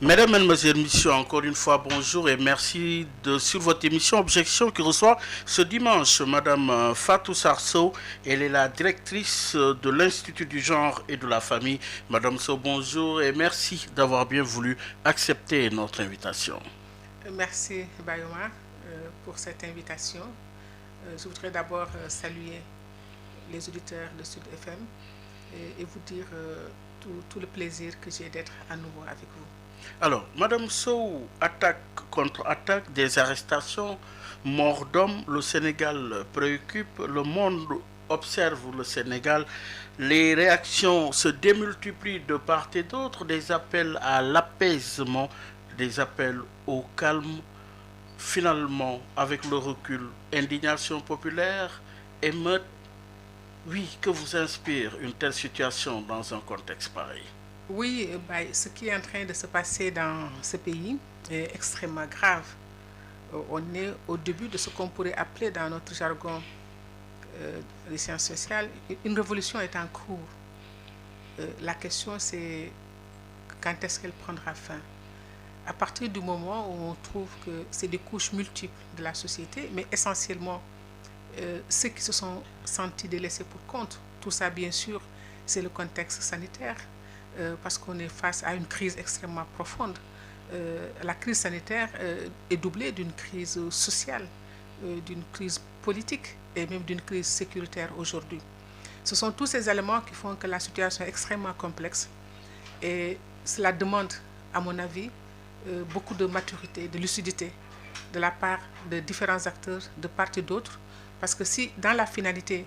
Mesdames, Mesdemoiselles, Messieurs, encore une fois, bonjour et merci sur votre émission Objection qui reçoit ce dimanche Madame Fatou Sarso. Elle est la directrice de l'Institut du genre et de la famille. Madame So, bonjour et merci d'avoir bien voulu accepter notre invitation. Merci Bayoma pour cette invitation. Je voudrais d'abord saluer les auditeurs de Sud FM et vous dire tout le plaisir que j'ai d'être à nouveau avec vous. Alors, Madame Sow, attaque contre attaque, des arrestations, morts d'hommes, le Sénégal préoccupe, le monde observe le Sénégal, les réactions se démultiplient de part et d'autre, des appels à l'apaisement, des appels au calme. Finalement, avec le recul, indignation populaire, émeute, oui, que vous inspire une telle situation dans un contexte pareil? Oui, ce qui est en train de se passer dans ce pays est extrêmement grave. On est au début de ce qu'on pourrait appeler dans notre jargon des sciences sociales, une révolution est en cours. La question c'est quand est-ce qu'elle prendra fin? À partir du moment où on trouve que c'est des couches multiples de la société, mais essentiellement ceux qui se sont sentis délaissés pour compte. Tout ça, bien sûr, c'est le contexte sanitaire, parce qu'on est face à une crise extrêmement profonde. La crise sanitaire est doublée d'une crise sociale, d'une crise politique et même d'une crise sécuritaire aujourd'hui. Ce sont tous ces éléments qui font que la situation est extrêmement complexe et cela demande, à mon avis, beaucoup de maturité, de lucidité de la part de différents acteurs de part et d'autre. Parce que si, dans la finalité,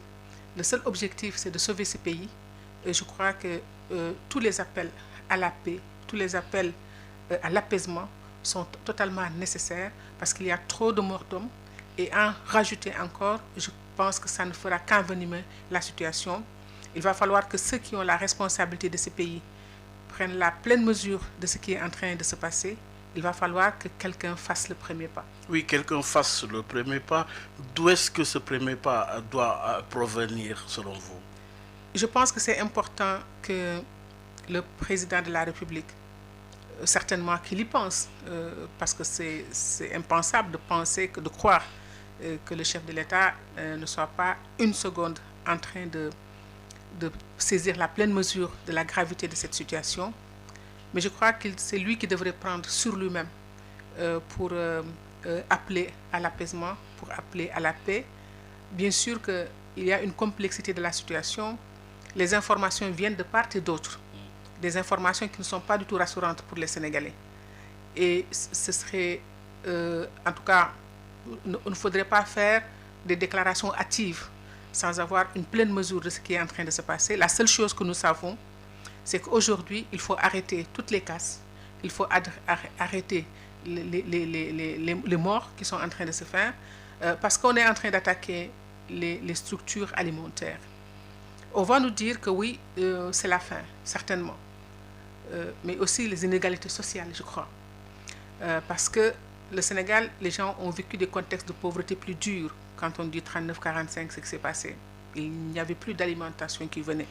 le seul objectif, c'est de sauver ce pays, je crois que tous les appels à la paix, tous les appels à l'apaisement sont totalement nécessaires parce qu'il y a trop de morts d'hommes. Et en rajouter encore, je pense que ça ne fera qu'envenimer la situation. Il va falloir que ceux qui ont la responsabilité de ce pays prennent la pleine mesure de ce qui est en train de se passer. Il va falloir que quelqu'un fasse le premier pas. Oui, quelqu'un fasse le premier pas. D'où est-ce que ce premier pas doit provenir, selon vous? Je pense que c'est important que le président de la République, certainement qu'il y pense, parce que c'est impensable de penser, de croire que le chef de l'État ne soit pas une seconde en train de saisir la pleine mesure de la gravité de cette situation. Mais je crois que c'est lui qui devrait prendre sur lui-même pour appeler à l'apaisement, pour appeler à la paix. Bien sûr qu'il y a une complexité de la situation. Les informations viennent de part et d'autre. Des informations qui ne sont pas du tout rassurantes pour les Sénégalais. Et ce serait, en tout cas, il ne faudrait pas faire des déclarations hâtives sans avoir une pleine mesure de ce qui est en train de se passer. La seule chose que nous savons, c'est qu'aujourd'hui, il faut arrêter toutes les casses, il faut arrêter les morts qui sont en train de se faire, parce qu'on est en train d'attaquer les structures alimentaires. On va nous dire que oui, c'est la fin, certainement, mais aussi les inégalités sociales, je crois. Parce que le Sénégal, les gens ont vécu des contextes de pauvreté plus durs. Quand on dit 39-45, c'est ce qui s'est passé. Il n'y avait plus d'alimentation qui venait.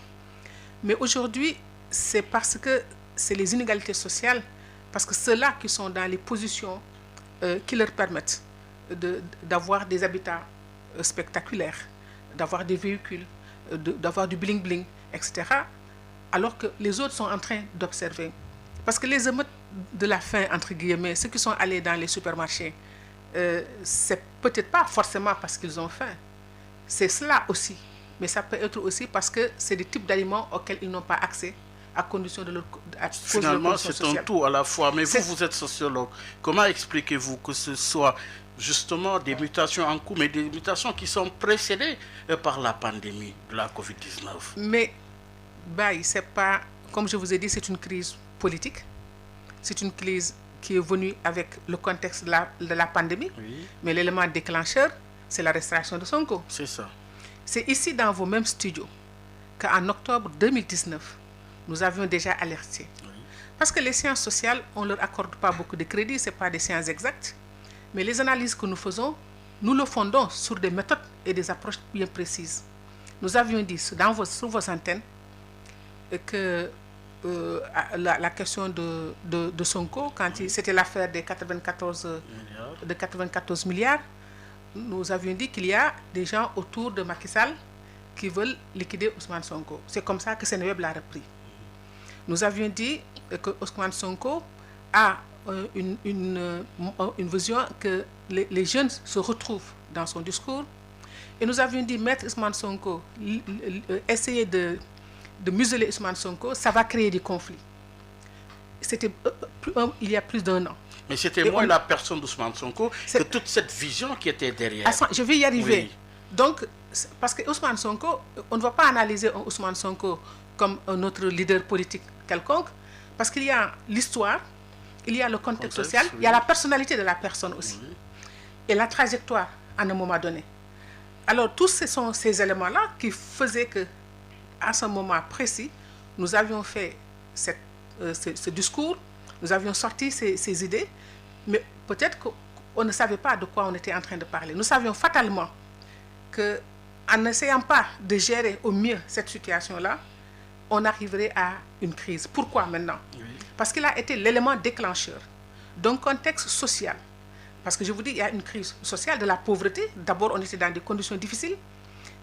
Mais aujourd'hui, c'est parce que c'est les inégalités sociales, parce que ceux-là qui sont dans les positions qui leur permettent d'avoir des habitats spectaculaires, d'avoir des véhicules, d'avoir du bling-bling, etc., alors que les autres sont en train d'observer. Parce que les émeutes de la faim, entre guillemets, ceux qui sont allés dans les supermarchés, c'est peut-être pas forcément parce qu'ils ont faim. C'est cela aussi. Mais ça peut être aussi parce que c'est des types d'aliments auxquels ils n'ont pas accès à condition de leur Finalement, c'est un tout à la fois. Mais vous êtes sociologue. Comment expliquez-vous que ce soit justement des mutations en cours, mais des mutations qui sont précédées par la pandémie de la COVID-19? Mais, c'est pas, comme je vous ai dit, c'est une crise politique. C'est une crise qui est venue avec le contexte de la pandémie. Oui. Mais l'élément déclencheur, c'est l'arrestation de Sonko. C'est ça. C'est ici, dans vos mêmes studios, qu'en octobre 2019, nous avions déjà alerté. Oui. Parce que les sciences sociales, on ne leur accorde pas beaucoup de crédit, ce n'est pas des sciences exactes. Mais les analyses que nous faisons, nous le fondons sur des méthodes et des approches bien précises. Nous avions dit sur vos antennes que la question de Sonko, quand c'était l'affaire des 94 milliards, nous avions dit qu'il y a des gens autour de Macky Sall qui veulent liquider Ousmane Sonko. C'est comme ça que Seneweb l'a repris. Nous avions dit que Ousmane Sonko a une vision que les jeunes se retrouvent dans son discours. Et nous avions dit, Maître Ousmane Sonko, essayer de museler Ousmane Sonko, ça va créer des conflits. C'était il y a plus d'1 an. Mais c'était moins la personne d'Ousmane Sonko que toute cette vision qui était derrière. Je vais y arriver. Oui. Donc, parce que Ousmane Sonko, on ne va pas analyser Ousmane Sonko comme un autre leader politique quelconque, parce qu'il y a l'histoire, il y a le contexte social, oui. Il y a la personnalité de la personne aussi, oui. Et la trajectoire à un moment donné. Alors, tous ces éléments-là qui faisaient que, à ce moment précis, nous avions fait ce discours, nous avions sorti ces idées, mais peut-être qu'on ne savait pas de quoi on était en train de parler. Nous savions fatalement qu'en n'essayant pas de gérer au mieux cette situation-là, on arriverait à une crise. Pourquoi maintenant? Oui. Parce qu'il a été l'élément déclencheur d'un contexte social. Parce que je vous dis, il y a une crise sociale de la pauvreté. D'abord, on était dans des conditions difficiles,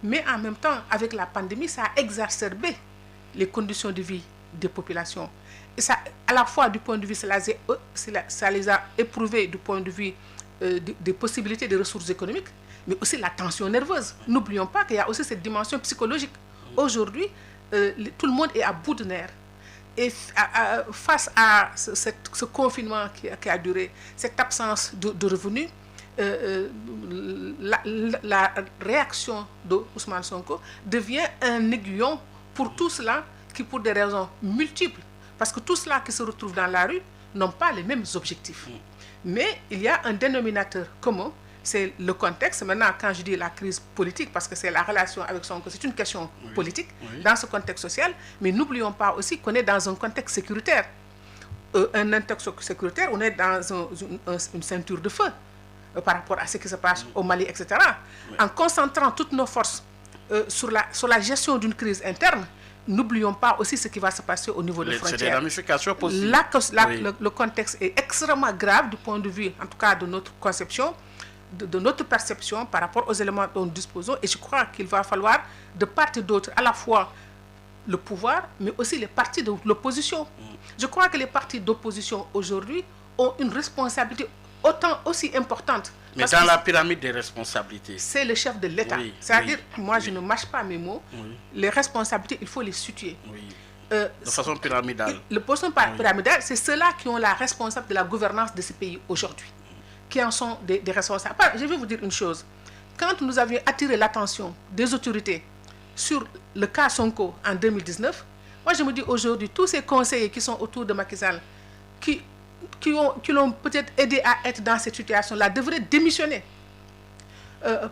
mais en même temps, avec la pandémie, ça a exacerbé les conditions de vie des populations. Et ça, à la fois du point de vue, ça les a éprouvés du point de vue des possibilités de ressources économiques, mais aussi la tension nerveuse. N'oublions pas qu'il y a aussi cette dimension psychologique. Aujourd'hui, tout le monde est à bout de nerfs. Et face à ce confinement qui a duré, cette absence de revenus, la réaction d'Ousmane Sonko devient un aiguillon pour tout cela qui, pour des raisons multiples, parce que tous ceux qui se retrouvent dans la rue n'ont pas les mêmes objectifs. Mais il y a un dénominateur commun, c'est le contexte. Maintenant, quand je dis la crise politique, parce que c'est la relation avec Sonko, c'est une question politique, dans ce contexte social, mais n'oublions pas aussi qu'on est dans un contexte sécuritaire. Un contexte sécuritaire, on est dans une ceinture de feu par rapport à ce qui se passe au Mali, etc. En concentrant toutes nos forces sur la gestion d'une crise interne, n'oublions pas aussi ce qui va se passer au niveau des frontières. C'est des ramifications possibles. Le contexte est extrêmement grave du point de vue, en tout cas, de notre conception, de notre perception par rapport aux éléments dont nous disposons. Et je crois qu'il va falloir, de part et d'autre, à la fois le pouvoir, mais aussi les partis de l'opposition. Je crois que les partis d'opposition aujourd'hui ont une responsabilité aussi importante. Mais dans la pyramide des responsabilités, c'est le chef de l'État. Oui, c'est-à-dire, moi, je ne mâche pas mes mots. Les responsabilités, il faut les situer. De façon pyramidale. Le poste pyramidal, c'est ceux-là qui ont la responsabilité de la gouvernance de ce pays aujourd'hui, qui en sont des responsables. Je vais vous dire une chose. Quand nous avions attiré l'attention des autorités sur le cas Sonko en 2019, moi, je me dis aujourd'hui, tous ces conseillers qui sont autour de Macky Sall, qui l'ont peut-être aidé à être dans cette situation-là, devraient démissionner.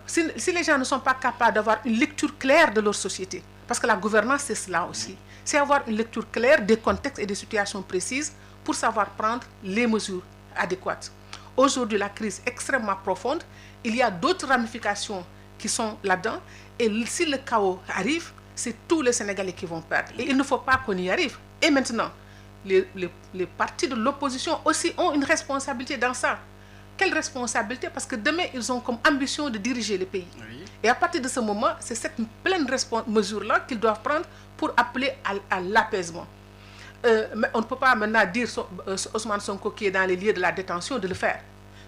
Si les gens ne sont pas capables d'avoir une lecture claire de leur société, parce que la gouvernance, c'est cela aussi, c'est avoir une lecture claire des contextes et des situations précises pour savoir prendre les mesures adéquates. Aujourd'hui, la crise est extrêmement profonde, il y a d'autres ramifications qui sont là-dedans, et si le chaos arrive, c'est tous les Sénégalais qui vont perdre. Et il ne faut pas qu'on y arrive. Et maintenant, les partis de l'opposition aussi ont une responsabilité dans ça. Quelle responsabilité? Parce que demain, ils ont comme ambition de diriger le pays. Oui. Et à partir de ce moment, c'est cette pleine mesure-là qu'ils doivent prendre pour appeler à l'apaisement. Mais on ne peut pas maintenant dire Ousmane Sonko qui est dans les lieux de la détention de le faire.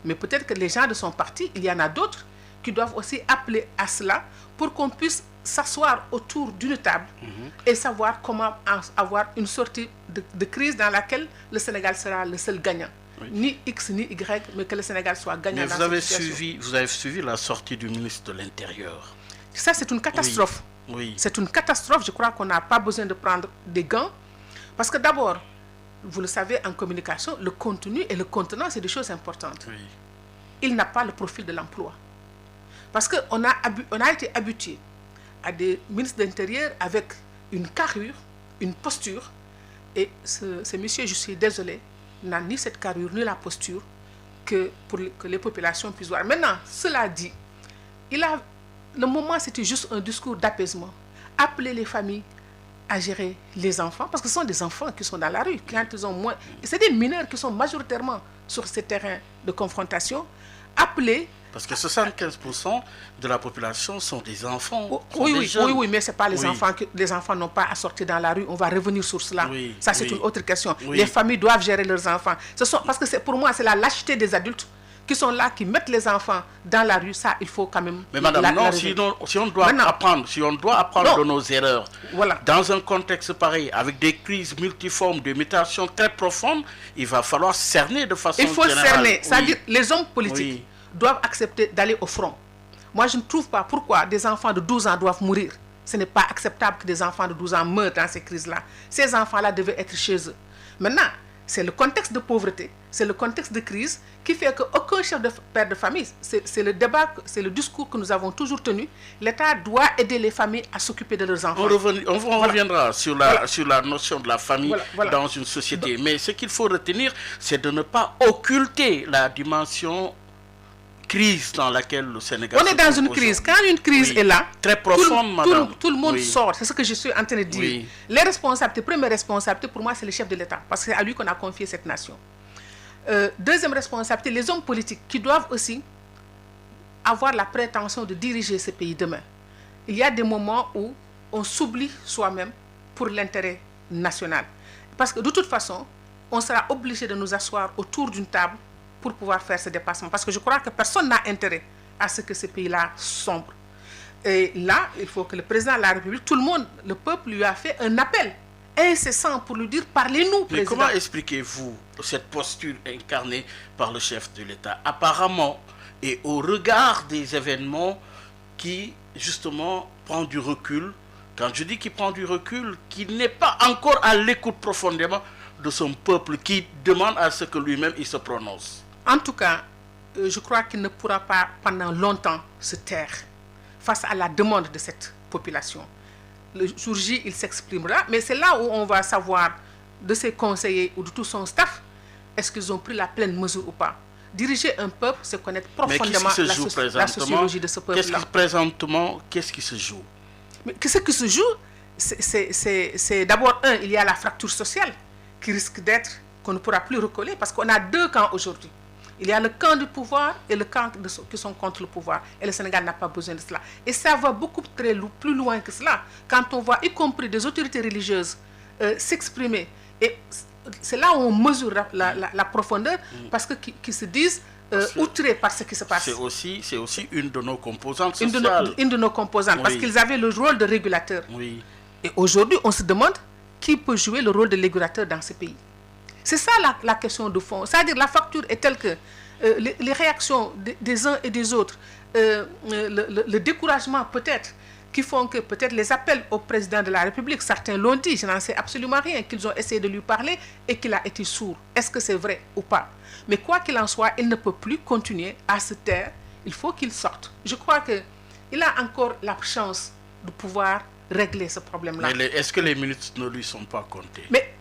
Mais peut-être que les gens de son parti, il y en a d'autres qui doivent aussi appeler à cela pour qu'on puisse s'asseoir autour d'une table et savoir comment avoir une sortie de crise dans laquelle le Sénégal sera le seul gagnant. Oui. Ni X ni Y, mais que le Sénégal soit gagnant. Mais vous avez suivi la sortie du ministre de l'Intérieur. Ça, c'est une catastrophe. Oui. C'est une catastrophe. Je crois qu'on n'a pas besoin de prendre des gants. Parce que d'abord, vous le savez, en communication, le contenu et le contenant, c'est des choses importantes. Oui. Il n'a pas le profil de l'emploi. Parce qu'on a été habitué à des ministres de l'Intérieur avec une carrure, une posture. Et ce monsieur, je suis désolé, n'a ni cette carrure, ni la posture pour que les populations puissent voir. Maintenant, cela dit, le moment, c'était juste un discours d'apaisement. Appeler les familles à gérer les enfants, parce que ce sont des enfants qui sont dans la rue, quand ils ont moins... C'est des mineurs qui sont majoritairement sur ces terrains de confrontation, appeler... Parce que 75% de la population sont des enfants. Oui, mais ce n'est pas les enfants. Les enfants n'ont pas à sortir dans la rue. On va revenir sur cela. Ça, c'est une autre question. Les familles doivent gérer leurs enfants. Parce que pour moi, c'est la lâcheté des adultes qui sont là, qui mettent les enfants dans la rue. Ça, il faut quand même... Mais madame, non, si on doit apprendre de nos erreurs, dans un contexte pareil, avec des crises multiformes, des mutations très profondes, il va falloir cerner de façon générale. Il faut cerner. C'est-à-dire, les hommes politiques doivent accepter d'aller au front. Moi, je ne trouve pas pourquoi des enfants de 12 ans doivent mourir. Ce n'est pas acceptable que des enfants de 12 ans meurent dans ces crises-là. Ces enfants-là devaient être chez eux. Maintenant, c'est le contexte de pauvreté, c'est le contexte de crise qui fait qu'aucun père de famille, c'est le débat, c'est le discours que nous avons toujours tenu, l'État doit aider les familles à s'occuper de leurs enfants. On reviendra sur la notion de la famille dans une société. Mais ce qu'il faut retenir, c'est de ne pas occulter la dimension crise dans laquelle le Sénégal on est dans une crise. Quand une crise est là, très profonde, tout le monde sort. C'est ce que je suis en train de dire. Les responsabilités, première responsabilité pour moi, c'est le chef de l'État, parce que c'est à lui qu'on a confié cette nation. Deuxième responsabilité, les hommes politiques qui doivent aussi avoir la prétention de diriger ce pays demain. Il y a des moments où on s'oublie soi-même pour l'intérêt national. Parce que de toute façon, on sera obligé de nous asseoir autour d'une table pour pouvoir faire ce dépassement. Parce que je crois que personne n'a intérêt à ce que ce pays-là sombre. Et là, il faut que le président de la République, tout le monde, le peuple lui a fait un appel incessant pour lui dire, parlez-nous, président. Mais comment expliquez-vous cette posture incarnée par le chef de l'État, apparemment, et au regard des événements qui, justement, prend du recul? Quand je dis qu'il prend du recul, qu'il n'est pas encore à l'écoute profondément de son peuple, qui demande à ce que lui-même il se prononce. En tout cas, je crois qu'il ne pourra pas pendant longtemps se taire face à la demande de cette population. Le jour J, il s'exprimera, mais c'est là où on va savoir de ses conseillers ou de tout son staff, est-ce qu'ils ont pris la pleine mesure ou pas. Diriger un peuple, c'est connaître profondément la sociologie de ce peuple-là. Qu'est-ce qui se joue? Mais ce qui se joue, c'est d'abord, il y a la fracture sociale qui risque d'être, qu'on ne pourra plus recoller, parce qu'on a deux camps aujourd'hui. Il y a le camp du pouvoir et le camp de ceux qui sont contre le pouvoir. Et le Sénégal n'a pas besoin de cela. Et ça va beaucoup plus loin que cela. Quand on voit, y compris des autorités religieuses, s'exprimer, et c'est là où on mesure la profondeur, parce que qui se disent outrés par ce qui se passe. C'est aussi une de nos composantes sociales. Une de nos composantes, parce qu'ils avaient le rôle de régulateur. Et aujourd'hui, on se demande qui peut jouer le rôle de régulateur dans ce pays. C'est ça la question de fond. C'est-à-dire la facture est telle que les réactions des uns et des autres, le découragement peut-être, qui font que peut-être les appels au président de la République, certains l'ont dit, je n'en sais absolument rien, qu'ils ont essayé de lui parler et qu'il a été sourd. Est-ce que c'est vrai ou pas? Mais quoi qu'il en soit, il ne peut plus continuer à se taire. Il faut qu'il sorte. Je crois qu'il a encore la chance de pouvoir régler ce problème-là. Mais est-ce que les minutes ne lui sont pas comptées? Mais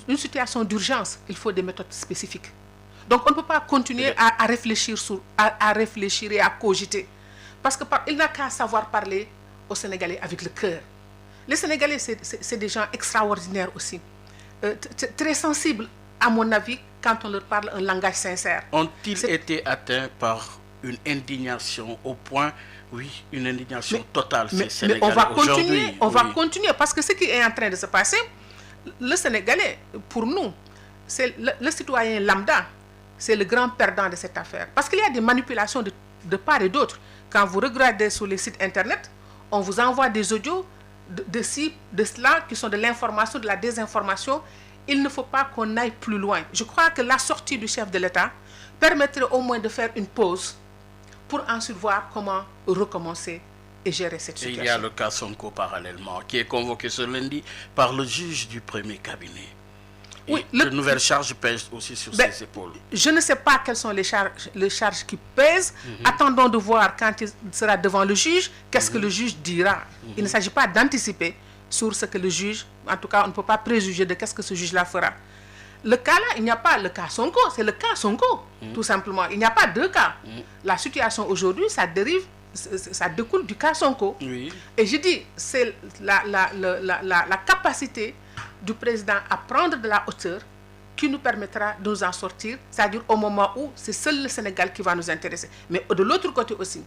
une situation d'urgence, il faut des méthodes spécifiques. Donc on ne peut pas continuer à réfléchir et à cogiter. Parce qu'il n'a qu'à savoir parler aux Sénégalais avec le cœur. Les Sénégalais, c'est des gens extraordinaires aussi. Très sensibles, à mon avis, quand on leur parle un langage sincère. Ont-ils été atteints par une indignation au point, une indignation totale, ces Sénégalais? Mais on va continuer, parce que ce qui est en train de se passer, le Sénégalais, pour nous, c'est le citoyen lambda, c'est le grand perdant de cette affaire. Parce qu'il y a des manipulations de part et d'autre. Quand vous regardez sur les sites internet, on vous envoie des audios de cela qui sont de l'information, de la désinformation. Il ne faut pas qu'on aille plus loin. Je crois que la sortie du chef de l'État permettrait au moins de faire une pause pour ensuite voir comment recommencer et gérer cette situation. Et il y a le cas Sonko parallèlement, qui est convoqué ce lundi par le juge du premier cabinet. Oui, de nouvelles charges pèsent aussi sur ses épaules. Je ne sais pas quelles sont les charges qui pèsent. Attendons de voir quand il sera devant le juge, qu'est-ce que le juge dira. Il ne s'agit pas d'anticiper sur ce que le juge, en tout cas, on ne peut pas préjuger de qu'est-ce que ce juge-là fera. Le cas-là, il n'y a pas le cas Sonko, c'est le cas Sonko, tout simplement. Il n'y a pas deux cas. La situation aujourd'hui, ça dérive ça découle du cas Sonko. Oui. Et je dis, c'est la capacité du président à prendre de la hauteur qui nous permettra de nous en sortir, c'est-à-dire au moment où c'est seul le Sénégal qui va nous intéresser. Mais de l'autre côté aussi,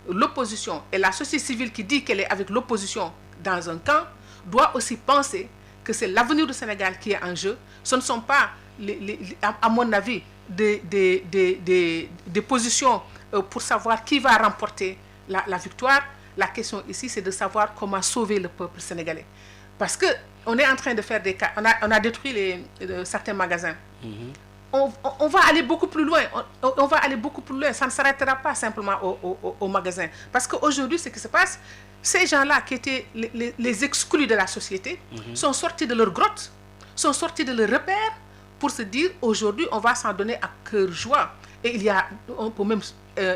l'opposition et la société civile qui dit qu'elle est avec l'opposition dans un camp doit aussi penser que c'est l'avenir du Sénégal qui est en jeu. Ce ne sont pas, à mon avis, des positions pour savoir qui va remporter la victoire. La question ici, c'est de savoir comment sauver le peuple sénégalais. Parce qu'on est en train de faire des cas. On a détruit certains magasins. On va aller beaucoup plus loin. On va aller beaucoup plus loin. Ça ne s'arrêtera pas simplement au magasin. Parce qu'aujourd'hui, ce qui se passe, ces gens-là qui étaient les exclus de la société sont sortis de leur grotte, sont sortis de leurs repères pour se dire aujourd'hui, on va s'en donner à cœur joie. Et on peut même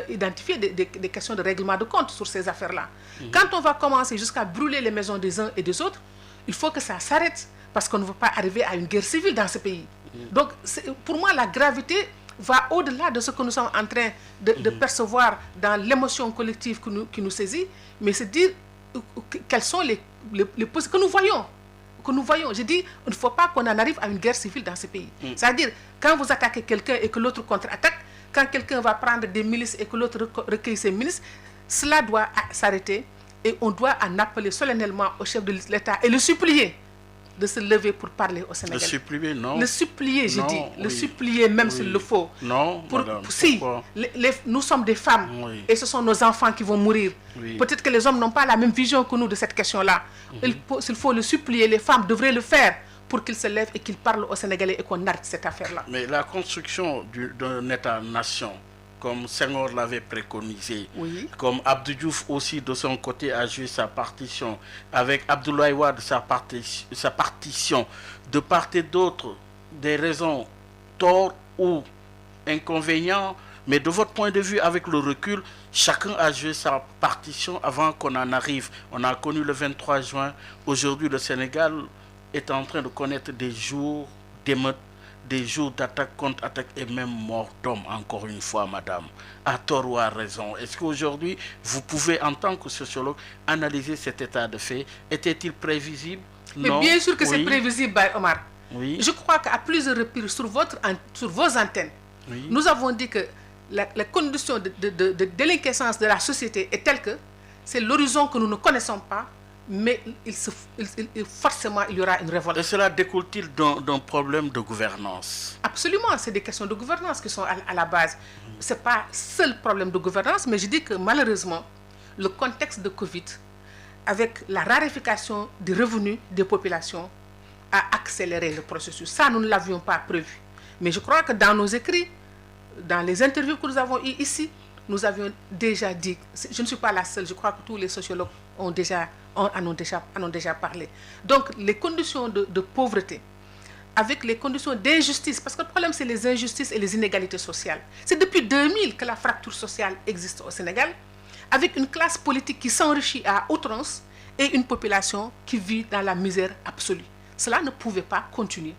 identifier des questions de règlement de compte sur ces affaires-là. Quand on va commencer jusqu'à brûler les maisons des uns et des autres, il faut que ça s'arrête parce qu'on ne veut pas arriver à une guerre civile dans ce pays. Donc, pour moi, la gravité va au-delà de ce que nous sommes en train de percevoir dans l'émotion collective qui nous saisit, mais c'est dire quelles sont les que nous voyons. Je dis, il ne faut pas qu'on en arrive à une guerre civile dans ce pays. C'est-à-dire, quand vous attaquez quelqu'un et que l'autre contre-attaque, quand quelqu'un va prendre des milices et que l'autre recueille ses milices, cela doit s'arrêter et on doit en appeler solennellement au chef de l'État et le supplier de se lever pour parler au Sénégal. Le supplier, non. Le supplier, je dis. Le supplier, même s'il le faut. Non, madame. Si, nous sommes des femmes et ce sont nos enfants qui vont mourir. Peut-être que les hommes n'ont pas la même vision que nous de cette question-là. S'il faut le supplier, les femmes devraient le faire pour qu'ils se lèvent et qu'ils parlent aux Sénégalais et qu'on arrête cette affaire-là. Mais la construction d'un État-nation, comme Senghor l'avait préconisé, comme Abdou Diouf aussi de son côté a joué sa partition, avec Abdoulaye Wade sa partition, de part et d'autre, des raisons, torts ou inconvénients, mais de votre point de vue, avec le recul, chacun a joué sa partition avant qu'on en arrive. On a connu le 23 juin, aujourd'hui le Sénégal est en train de connaître des jours d'émeutes, des jours d'attaque contre attaque et même mort d'homme, encore une fois, madame, à tort ou à raison. Est-ce qu'aujourd'hui, vous pouvez, en tant que sociologue, analyser cet état de fait? Était-il prévisible? Non. Mais bien sûr que c'est prévisible, Omar. Je crois qu'à plusieurs reprises sur vos antennes, nous avons dit que la condition de déliquescence de la société est telle que c'est l'horizon que nous ne connaissons pas, mais forcément il y aura une révolte. Et cela découle-t-il d'un problème de gouvernance? Absolument, c'est des questions de gouvernance qui sont à la base. Ce n'est pas seul problème de gouvernance, mais je dis que malheureusement, le contexte de Covid, avec la raréfaction des revenus des populations, a accéléré le processus. Ça, nous ne l'avions pas prévu. Mais je crois que dans nos écrits, dans les interviews que nous avons eues ici, nous avions déjà dit, je ne suis pas la seule, je crois que tous les sociologues en ont déjà parlé. Donc, les conditions de pauvreté, avec les conditions d'injustice, parce que le problème, c'est les injustices et les inégalités sociales. C'est depuis 2000 que la fracture sociale existe au Sénégal, avec une classe politique qui s'enrichit à outrance et une population qui vit dans la misère absolue. Cela ne pouvait pas continuer.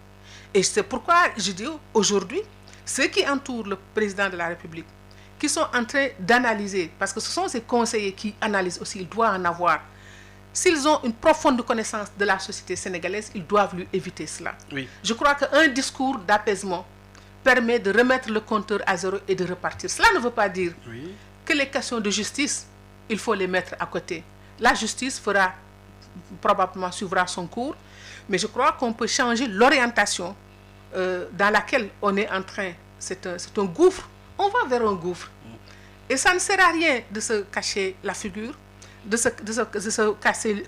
Et c'est pourquoi je dis aujourd'hui, ceux qui entourent le président de la République, qui sont en train d'analyser, parce que ce sont ces conseillers qui analysent aussi, ils doivent en avoir. S'ils ont une profonde connaissance de la société sénégalaise, ils doivent lui éviter cela. Je crois qu'un discours d'apaisement permet de remettre le compteur à zéro et de repartir. Cela ne veut pas dire que les questions de justice, il faut les mettre à côté. La justice probablement suivra son cours, mais je crois qu'on peut changer l'orientation dans laquelle on est en train. C'est un gouffre. On va vers un gouffre. Et ça ne sert à rien de se cacher la figure, de se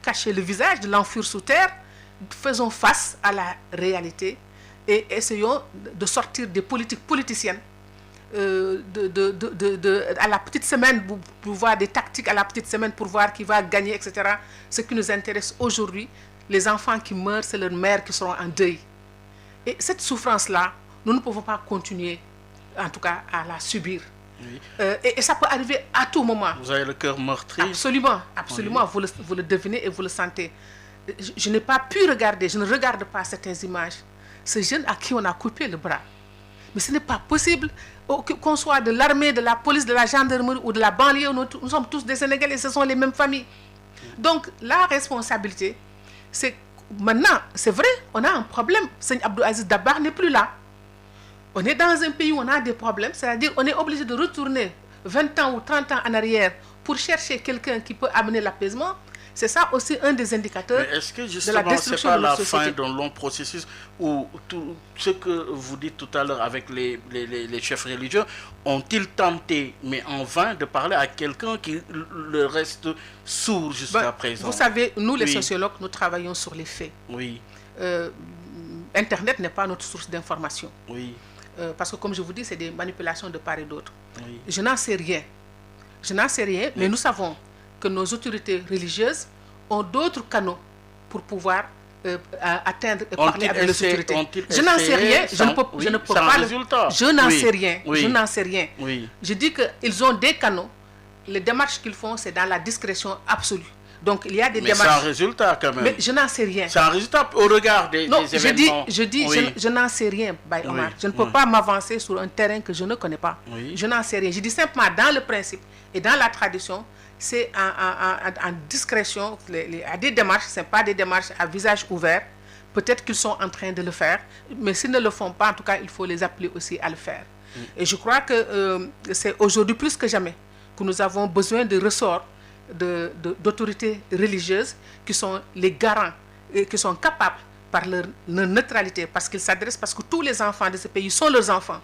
cacher le visage, de l'enfuir sous terre. Faisons face à la réalité et essayons de sortir des politiques politiciennes à la petite semaine pour voir des tactiques à la petite semaine pour voir qui va gagner, etc. Ce qui nous intéresse aujourd'hui, les enfants qui meurent, c'est leurs mères qui seront en deuil. Et cette souffrance-là, nous ne pouvons pas continuer, en tout cas, à la subir. Et ça peut arriver à tout moment. Vous avez le cœur meurtri. Absolument, absolument. Vous le devinez et vous le sentez. Je n'ai pas pu regarder, je ne regarde pas certaines images. Ce jeune à qui on a coupé le bras. Mais ce n'est pas possible qu'on soit de l'armée, de la police, de la gendarmerie ou de la banlieue. Nous sommes tous des Sénégalais, ce sont les mêmes familles. Donc la responsabilité, c'est maintenant, c'est vrai, on a un problème. Seigne Abdou Aziz Dabakh n'est plus là. On est dans un pays où on a des problèmes, c'est-à-dire on est obligé de retourner 20 ans ou 30 ans en arrière pour chercher quelqu'un qui peut amener l'apaisement. C'est ça aussi un des indicateurs. Mais est-ce que de la justement destruction c'est pas de la notre fin société. d'un long processus où tout ce que vous dites tout à l'heure avec les chefs religieux ont-ils tenté, mais en vain, de parler à quelqu'un qui le reste sourd jusqu'à présent? Vous savez, nous les Oui. sociologues, nous travaillons sur les faits. Oui, Internet n'est pas notre source d'information. oui, Parce que comme je vous dis, c'est des manipulations de part et d'autre. oui. Je n'en sais rien. Je n'en sais rien, mais nous savons que nos autorités religieuses ont d'autres canaux pour pouvoir atteindre et parler avec les autorités. Je n'en sais rien, je ne peux pas résultat. Je n'en Oui, sais rien, oui. je n'en sais rien. Oui. Je dis qu'ils ont des canaux. Les démarches qu'ils font, c'est dans la discrétion absolue. Donc il y a des Mais démarches. sans résultat quand même. Mais je n'en sais rien. C'est un résultat au regard des Non, des événements. oui. je n'en sais rien, Baye Omar. Oui, Je ne peux pas m'avancer sur un terrain que je ne connais pas. Oui. Je n'en sais rien. Je dis simplement, dans le principe et dans la tradition, c'est en discrétion, à des démarches, ce n'est pas des démarches à visage ouvert. Peut-être qu'ils sont en train de le faire, mais s'ils ne le font pas, en tout cas, il faut les appeler aussi à le faire. Et je crois que c'est aujourd'hui plus que jamais que nous avons besoin de ressorts d'autorités religieuses qui sont les garants et qui sont capables par leur neutralité, parce que tous les enfants de ce pays sont leurs enfants,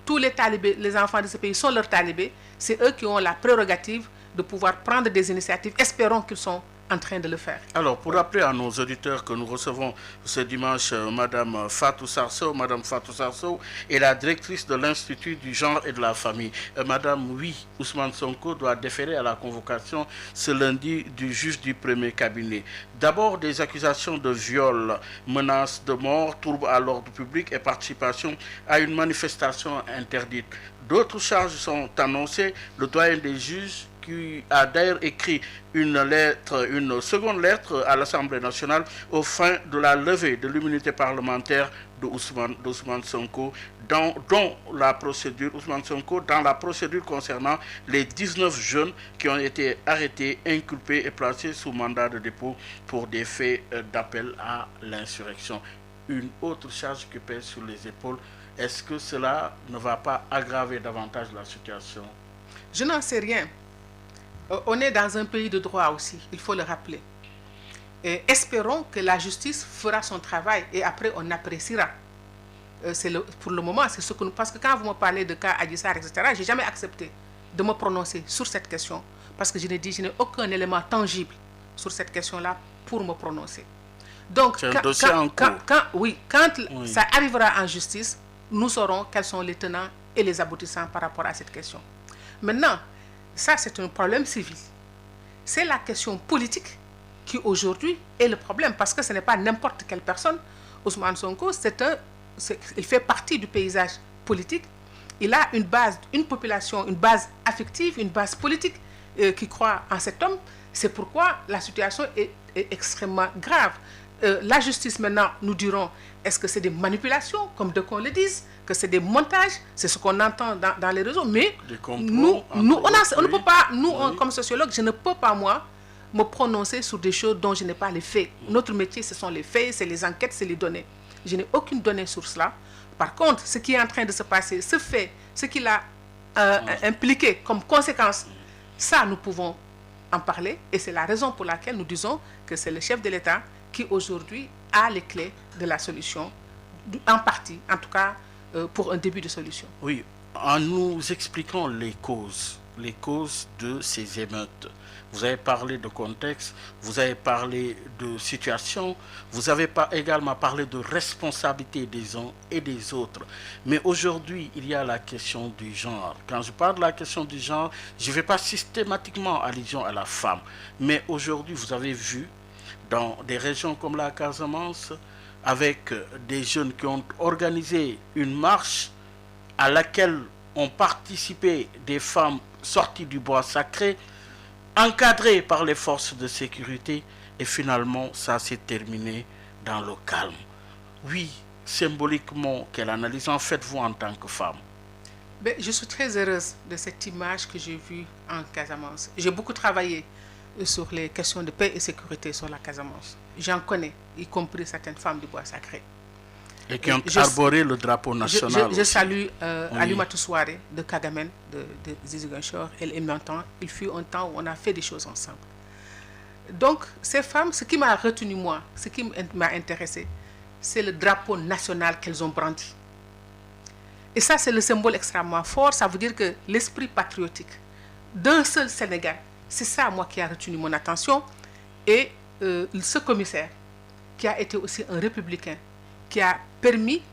tous les talibés, les enfants de ce pays sont leurs talibés, c'est eux qui ont la prérogative de pouvoir prendre des initiatives. Espérons qu'ils sont en train de le faire. Alors, pour rappeler à nos auditeurs que nous recevons ce dimanche Madame Fatou Sarsow. Madame Fatou Sarsow est la directrice de l'Institut du genre et de la famille. Madame, oui, Ousmane Sonko doit déférer à la convocation ce lundi du juge du premier cabinet. D'abord, des accusations de viol, menaces de mort, troubles à l'ordre public et participation à une manifestation interdite. D'autres charges sont annoncées. Le doyen des juges, qui a d'ailleurs écrit une seconde lettre à l'Assemblée nationale aux fins de la levée de l'immunité parlementaire d'Ousmane Sonko, dans la procédure concernant les 19 jeunes qui ont été arrêtés, inculpés et placés sous mandat de dépôt pour des faits d'appel à l'insurrection. Une autre charge qui pèse sur les épaules. Est-ce que cela ne va pas aggraver davantage la situation? Je n'en sais rien. On est dans un pays de droit aussi, il faut le rappeler. Et espérons que la justice fera son travail et après on appréciera. Pour le moment, c'est ce que nous... Parce que quand vous me parlez de cas Adji Sarr, etc., je n'ai jamais accepté de me prononcer sur cette question parce que je n'ai aucun élément tangible sur cette question-là pour me prononcer. Donc, quand ça arrivera en justice, nous saurons quels sont les tenants et les aboutissants par rapport à cette question. Maintenant, ça, c'est un problème civil. C'est la question politique qui, aujourd'hui, est le problème. Parce que ce n'est pas n'importe quelle personne. Ousmane Sonko, il fait partie du paysage politique. Il a une base, une population, une base affective, une base politique qui croit en cet homme. C'est pourquoi la situation est extrêmement grave. La justice, maintenant, nous dirons, est-ce que c'est des manipulations, comme de qu'on le dise, que c'est des montages, c'est ce qu'on entend dans les réseaux, mais nous, on ne peut pas, comme sociologue, je ne peux pas, moi, me prononcer sur des choses dont je n'ai pas les faits. Notre métier, ce sont les faits, c'est les enquêtes, c'est les données. Je n'ai aucune donnée sur cela. Par contre, ce qui est en train de se passer, ce fait, ce qu'il a impliqué comme conséquence, ça, nous pouvons en parler, et c'est la raison pour laquelle nous disons que c'est le chef de l'État qui aujourd'hui a les clés de la solution, en partie, en tout cas, pour un début de solution. Oui, en nous expliquant les causes de ces émeutes. Vous avez parlé de contexte, vous avez parlé de situation, vous avez également parlé de responsabilité des uns et des autres. Mais aujourd'hui, il y a la question du genre. Quand je parle de la question du genre, je ne fais pas systématiquement allusion à la femme. Mais aujourd'hui, vous avez vu, dans des régions comme la Casamance, avec des jeunes qui ont organisé une marche à laquelle ont participé des femmes sorties du bois sacré, encadrées par les forces de sécurité, et finalement ça s'est terminé dans le calme. Oui, symboliquement, quelle analyse en faites-vous en tant que femme? Ben, je suis très heureuse de cette image que j'ai vue en Casamance. J'ai beaucoup travaillé sur les questions de paix et sécurité sur la Casamance. J'en connais, y compris certaines femmes du bois sacré. Et qui ont arboré le drapeau national. Je salue Alimatou Souare de Kagamen, de Ziguinchor. Elle m'entend. Il fut un temps où on a fait des choses ensemble. Donc, ces femmes, ce qui m'a retenu moi, ce qui m'a intéressé, c'est le drapeau national qu'elles ont brandi. Et ça, c'est le symbole extrêmement fort. Ça veut dire que l'esprit patriotique d'un seul Sénégal, c'est ça, moi, qui a retenu mon attention. Et ce commissaire, qui a été aussi un républicain, qui a permis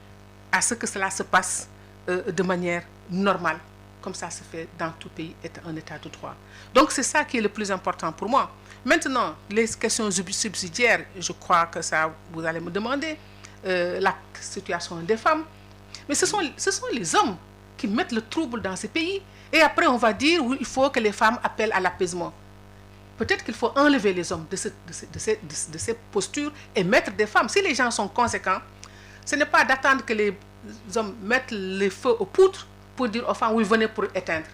à ce que cela se passe de manière normale, comme ça se fait dans tout pays, un état de droit. Donc, c'est ça qui est le plus important pour moi. Maintenant, les questions subsidiaires, je crois que ça, vous allez me demander, la situation des femmes. Mais ce sont les hommes qui mettent le trouble dans ces pays. Et après, on va dire, oui, il faut que les femmes appellent à l'apaisement. Peut-être qu'il faut enlever les hommes de ces postures et mettre des femmes. Si les gens sont conséquents, ce n'est pas d'attendre que les hommes mettent les feux aux poutres pour dire aux femmes, oui, venez pour éteindre.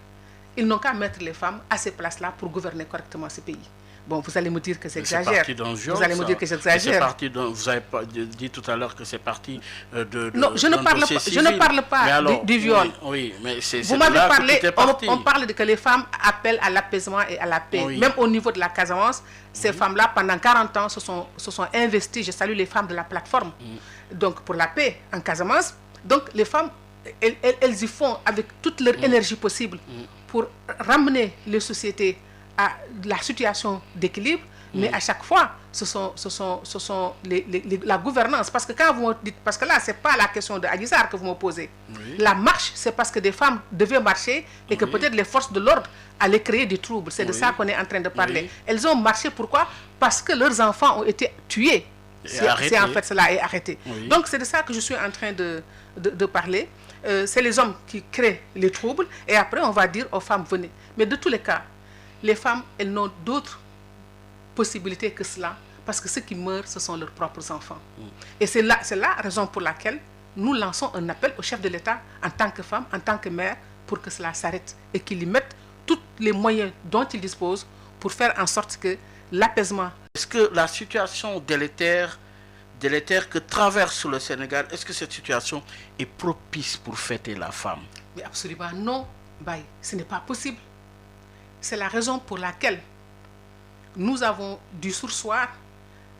Ils n'ont qu'à mettre les femmes à ces places-là pour gouverner correctement ce pays. Bon, vous allez me dire que j'exagère. Vous allez me dire que j'exagère. Vous avez dit tout à l'heure que c'est parti de non, je ne parle pas alors, du viol. Oui, mais c'est vous m'avez parlé, on parle de que les femmes appellent à l'apaisement et à la paix. Oui. Même au niveau de la Casamance, ces femmes-là, pendant 40 ans, se sont investies. Je salue les femmes de la plateforme. Donc, pour la paix en Casamance. Donc, les femmes, elles y font avec toute leur énergie possible pour ramener les sociétés à la situation d'équilibre, mais à chaque fois, ce sont la gouvernance. Parce que quand vous me dites, parce que là, ce n'est pas la question de Adji Sarr que vous me posez. Oui. La marche, c'est parce que des femmes devaient marcher et que peut-être les forces de l'ordre allaient créer des troubles. C'est de ça qu'on est en train de parler. Oui. Elles ont marché, pourquoi? Parce que leurs enfants ont été tués. C'est en fait cela est arrêté. Oui. Donc, c'est de ça que je suis en train de parler. C'est les hommes qui créent les troubles et après, on va dire aux femmes, venez. Mais de tous les cas, les femmes, elles n'ont d'autres possibilités que cela, parce que ceux qui meurent, ce sont leurs propres enfants. Et c'est la raison pour laquelle nous lançons un appel au chef de l'État, en tant que femme, en tant que mère, pour que cela s'arrête et qu'il y mette tous les moyens dont il dispose pour faire en sorte que l'apaisement... Est-ce que la situation délétère que traverse le Sénégal, est-ce que cette situation est propice pour fêter la femme? Mais absolument non, Baye, ce n'est pas possible. C'est la raison pour laquelle nous avons dû surseoir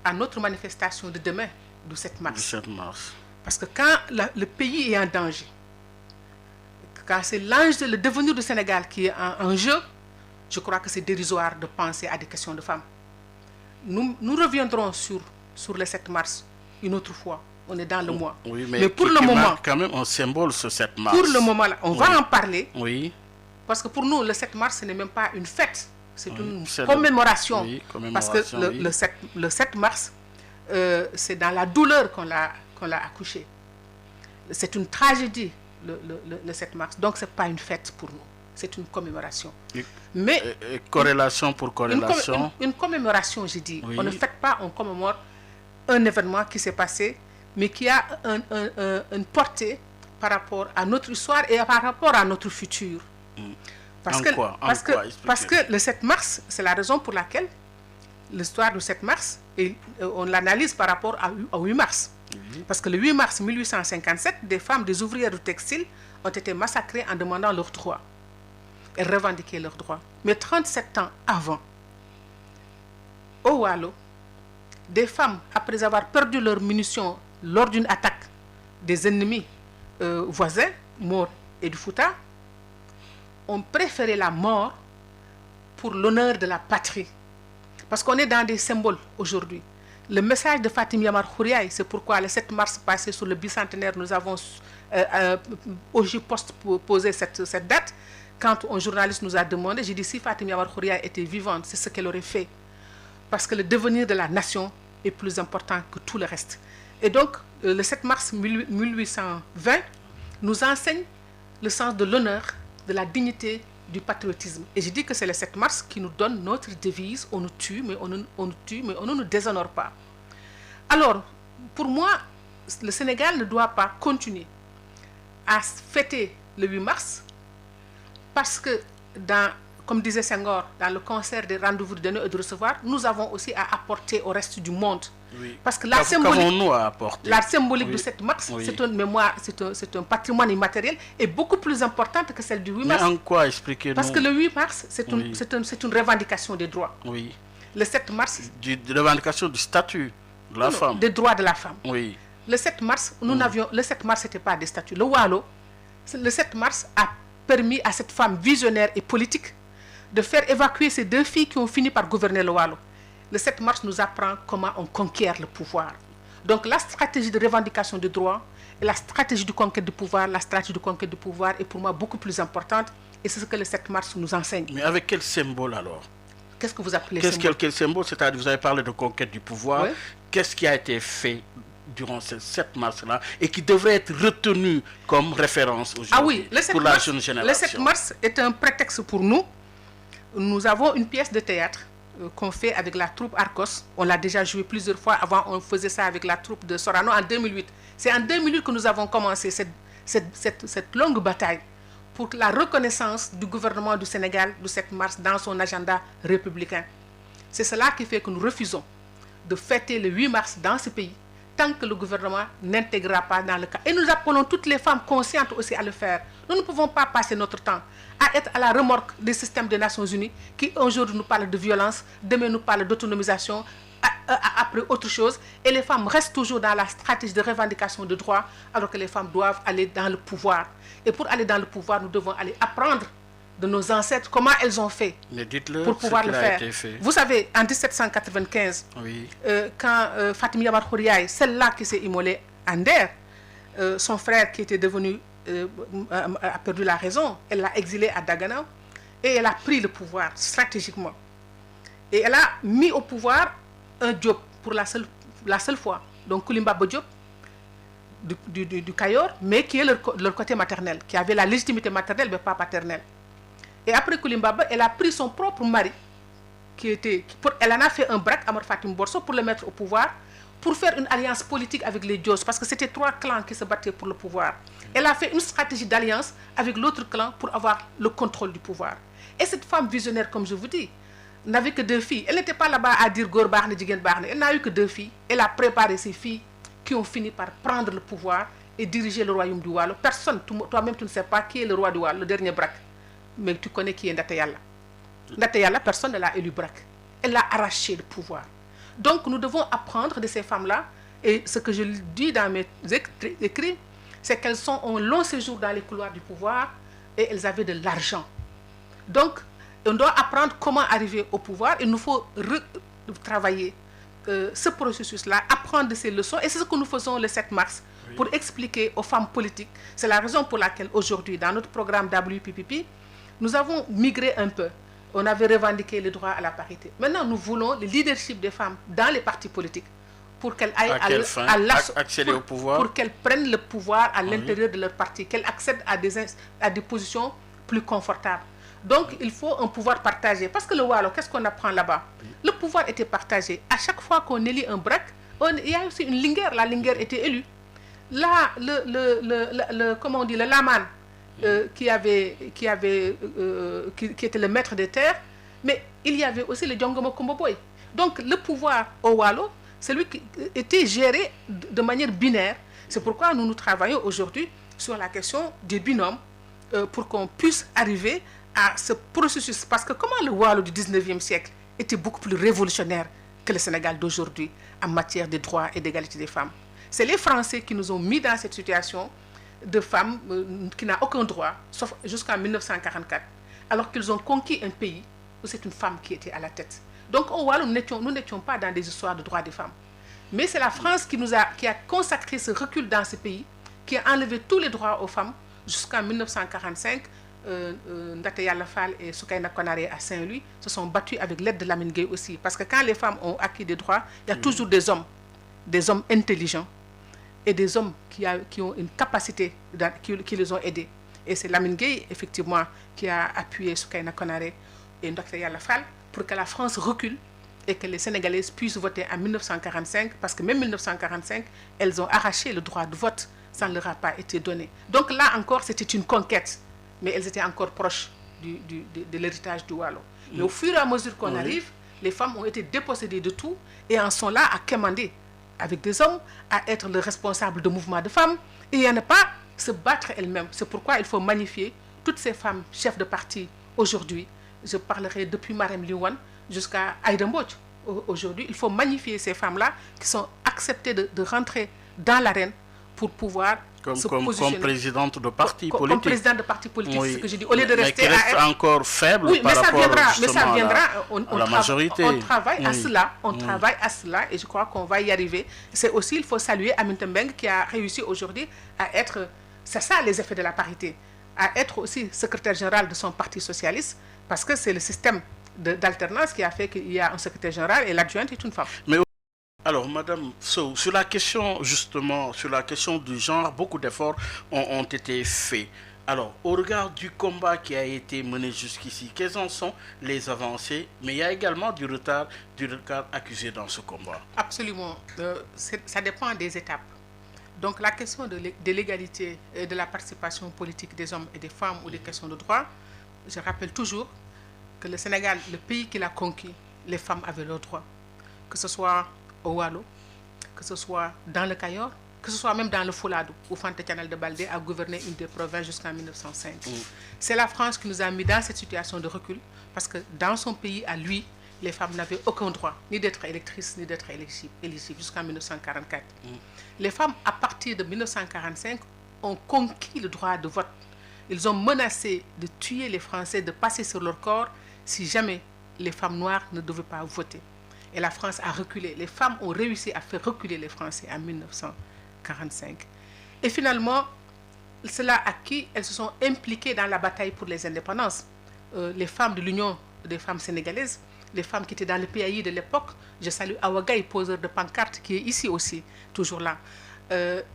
à notre manifestation de demain, du 7 mars. Du 7 mars. Parce que quand le pays est en danger, quand c'est le devenir du Sénégal qui est en jeu, je crois que c'est dérisoire de penser à des questions de femmes. Nous reviendrons sur le 7 mars une autre fois. On est dans le mois. Oui, mais pour le moment... marque quand même un symbole ce 7 mars. Pour le moment, on va en parler. Oui. Parce que pour nous, le 7 mars, ce n'est même pas une fête, c'est une commémoration. Oui, parce que le 7 mars, c'est dans la douleur qu'on l'a accouché. C'est une tragédie, le 7 mars. Donc, ce n'est pas une fête pour nous, c'est une commémoration. Mais corrélation pour corrélation. Une commémoration, j'ai dit. Oui. On ne fête pas, on commémore un événement qui s'est passé, mais qui a une portée par rapport à notre histoire et par rapport à notre futur. Parce que le 7 mars, c'est la raison pour laquelle l'histoire du 7 mars, et on l'analyse par rapport au 8 mars. Parce que le 8 mars 1857, des femmes, des ouvrières du textile ont été massacrées en demandant leurs droits. Elles revendiquaient leurs droits. Mais 37 ans avant, au Waalo, des femmes, après avoir perdu leurs munitions lors d'une attaque des ennemis voisins, Maure et du Fouta, ont préféré la mort pour l'honneur de la patrie. Parce qu'on est dans des symboles aujourd'hui. Le message de Fatim Yamar Khouriaï, c'est pourquoi le 7 mars passé sur le bicentenaire, nous avons au J-Post posé cette date. Quand un journaliste nous a demandé, j'ai dit si Fatim Yamar Khouriaï était vivante, c'est ce qu'elle aurait fait. Parce que le devenir de la nation est plus important que tout le reste. Et donc, le 7 mars 1820 nous enseigne le sens de l'honneur, de la dignité, du patriotisme. Et je dis que c'est le 7 mars qui nous donne notre devise, on nous tue, mais on ne nous déshonore pas. Alors, pour moi, le Sénégal ne doit pas continuer à fêter le 8 mars parce que comme disait Senghor, dans le concert des rendez-vous de donner et de recevoir, nous avons aussi à apporter au reste du monde. Oui. Parce que la symbolique, oui. de cette mars, Oui. c'est une mémoire, c'est un patrimoine immatériel et beaucoup plus importante que celle du 8 mars. Mais en quoi expliquez-nous? Parce que le 8 mars, c'est Oui. une revendication des droits. Oui. Le 7 mars... De revendication du statut de la femme. Des droits de la femme. Oui. Le 7 mars, le 7 mars, c'était pas des statuts. Le Waalo, le 7 mars a permis à cette femme visionnaire et politique de faire évacuer ces 2 filles qui ont fini par gouverner le Waalo. Le 7 mars nous apprend comment on conquiert le pouvoir. Donc la stratégie de revendication des droits et la stratégie de conquête du pouvoir, la stratégie de conquête du pouvoir est pour moi beaucoup plus importante et c'est ce que le 7 mars nous enseigne. Mais avec quel symbole alors? Qu'est-ce que vous appelez symbole? Quel symbole? C'est-à-dire, vous avez parlé de conquête du pouvoir. Oui. Qu'est-ce qui a été fait durant ce 7 mars-là et qui devrait être retenu comme référence aujourd'hui pour la jeune génération? Le 7 mars est un prétexte pour nous. Nous avons une pièce de théâtre qu'on fait avec la troupe Arcos. On l'a déjà joué plusieurs fois. Avant, on faisait ça avec la troupe de Sorano en 2008. C'est en 2008 que nous avons commencé cette longue bataille pour la reconnaissance du gouvernement du Sénégal du 7 mars dans son agenda républicain. C'est cela qui fait que nous refusons de fêter le 8 mars dans ce pays tant que le gouvernement n'intégrera pas dans le cas. Et nous appelons toutes les femmes conscientes aussi à le faire. Nous ne pouvons pas passer notre temps à être à la remorque des systèmes des Nations Unies qui aujourd'hui nous parlent de violence, demain nous parlent d'autonomisation, après autre chose. Et les femmes restent toujours dans la stratégie de revendication de droits alors que les femmes doivent aller dans le pouvoir. Et pour aller dans le pouvoir, nous devons aller apprendre de nos ancêtres comment elles ont fait pour pouvoir le faire. Vous savez, en 1795, oui. Quand Fatima Yamar Khouriaye, celle-là qui s'est immolée en Der, son frère qui était devenu a perdu la raison, elle l'a exilée à Dagana et elle a pris le pouvoir stratégiquement. Et elle a mis au pouvoir un Diop pour la seule fois. Donc Koulimba Diop du Kayor, mais qui est leur côté maternel, qui avait la légitimité maternelle mais pas paternelle. Et après Koulimbaba, elle a pris son propre mari, elle en a fait un braque, Amar Fatim Borso, pour le mettre au pouvoir, pour faire une alliance politique avec les Dios, parce que c'était 3 clans qui se battaient pour le pouvoir. Elle a fait une stratégie d'alliance avec l'autre clan pour avoir le contrôle du pouvoir. Et cette femme visionnaire, comme je vous dis, n'avait que 2 filles. Elle n'était pas là-bas à dire Gor Barne, Djigen Barne. Elle n'a eu que 2 filles. Elle a préparé ces filles qui ont fini par prendre le pouvoir et diriger le royaume du Waalo. Personne, toi-même tu ne sais pas qui est le roi du Waalo, le dernier braque. Mais tu connais qui est Ndate Yalla. Ndate Yalla, personne ne l'a élu braque. Elle a arraché le pouvoir. Donc nous devons apprendre de ces femmes-là. Et ce que je dis dans mes écrits, c'est qu'elles ont un long séjour dans les couloirs du pouvoir et elles avaient de l'argent. Donc on doit apprendre comment arriver au pouvoir. Il nous faut travailler ce processus-là, apprendre de ces leçons. Et c'est ce que nous faisons le 7 mars pour expliquer aux femmes politiques. C'est la raison pour laquelle aujourd'hui, dans notre programme WPPP, nous avons migré un peu. On avait revendiqué le droit à la parité. Maintenant, nous voulons le leadership des femmes dans les partis politiques pour qu'elles aillent accéder au pouvoir, pour qu'elles prennent le pouvoir à l'intérieur de leur parti, qu'elles accèdent à des positions plus confortables. Donc, il faut un pouvoir partagé. Parce que le Waalo, qu'est-ce qu'on apprend là-bas? Le pouvoir était partagé. À chaque fois qu'on élit un braque, il y a aussi une linguère. La linguère était élue. Là, comment on dit, le Laman, qui était le maître des terres, mais il y avait aussi le Djongomo Komboboy. Donc le pouvoir au Waalo, c'est lui qui était géré de manière binaire. C'est pourquoi nous travaillons aujourd'hui sur la question des binômes pour qu'on puisse arriver à ce processus. Parce que comment le Waalo du 19e siècle était beaucoup plus révolutionnaire que le Sénégal d'aujourd'hui en matière de droits et d'égalité des femmes. C'est les Français qui nous ont mis dans cette situation de femmes qui n'a aucun droit, sauf jusqu'en 1944, alors qu'ils ont conquis un pays où c'est une femme qui était à la tête. Donc au Waalo, nous n'étions pas dans des histoires de droits des femmes. Mais c'est la France qui a consacré ce recul dans ce pays, qui a enlevé tous les droits aux femmes jusqu'en 1945. Ndate Yalla Fall et Soukaina Konaré à Saint-Louis se sont battus avec l'aide de Lamine Gueye aussi. Parce que quand les femmes ont acquis des droits, il y a toujours des hommes intelligents et des hommes qui ont une capacité, qui les ont aidés. Et c'est Lamine Gueye, effectivement, qui a appuyé Soukaina Konaré et Ndate Yalla Fall pour que la France recule et que les Sénégalaises puissent voter en 1945, parce que même 1945, elles ont arraché le droit de vote, ça ne leur a pas été donné. Donc là encore, c'était une conquête, mais elles étaient encore proches de l'héritage du Walo. Mais au fur et à mesure qu'on arrive, les femmes ont été dépossédées de tout et en sont là à commander avec des hommes, à être le responsable de mouvements de femmes, et à ne pas se battre elles-mêmes. C'est pourquoi il faut magnifier toutes ces femmes chefs de parti aujourd'hui. Je parlerai depuis Marème Liouane jusqu'à Aïda Mbodj. Aujourd'hui, il faut magnifier ces femmes-là qui sont acceptées de rentrer dans l'arène pour pouvoir se positionner. Comme présidente de parti politique. Comme présidente de parti politique, c'est ce que je dis. Au lieu de rester mais reste encore faible par rapport à la majorité. On travaille à cela. On travaille à cela et je crois qu'on va y arriver. C'est aussi, il faut saluer Aminata Mbengue qui a réussi aujourd'hui à être, c'est ça les effets de la parité, à être aussi secrétaire général de son parti socialiste, parce que c'est le système d'alternance qui a fait qu'il y a un secrétaire général et l'adjointe est une femme. Mais alors, Madame Sow, sur la question justement, sur la question du genre, beaucoup d'efforts ont été faits. Alors, au regard du combat qui a été mené jusqu'ici, quelles en sont les avancées? Mais il y a également du retard accusé dans ce combat. Absolument. Ça dépend des étapes. Donc, la question de l'égalité et de la participation politique des hommes et des femmes ou des questions de droit, je rappelle toujours que le Sénégal, le pays qui l'a conquis, les femmes avaient leurs droits. Que ce soit au Walo, que ce soit dans le Cayor, que ce soit même dans le Fouladou, où Fanta Canal de Baldé a gouverné une des provinces jusqu'en 1905. C'est la France qui nous a mis dans cette situation de recul, parce que dans son pays, à lui, les femmes n'avaient aucun droit, ni d'être électrices, ni d'être éligibles, jusqu'en 1944. Les femmes, à partir de 1945, ont conquis le droit de vote. Ils ont menacé de tuer les Français, de passer sur leur corps, si jamais les femmes noires ne devaient pas voter. Et la France a reculé. Les femmes ont réussi à faire reculer les Français en 1945. Et finalement, cela a acquis, elles se sont impliquées dans la bataille pour les indépendances. Les femmes de l'Union des femmes sénégalaises, les femmes qui étaient dans le PAI de l'époque, je salue Awagaï, poseur de pancarte, qui est ici aussi, toujours là.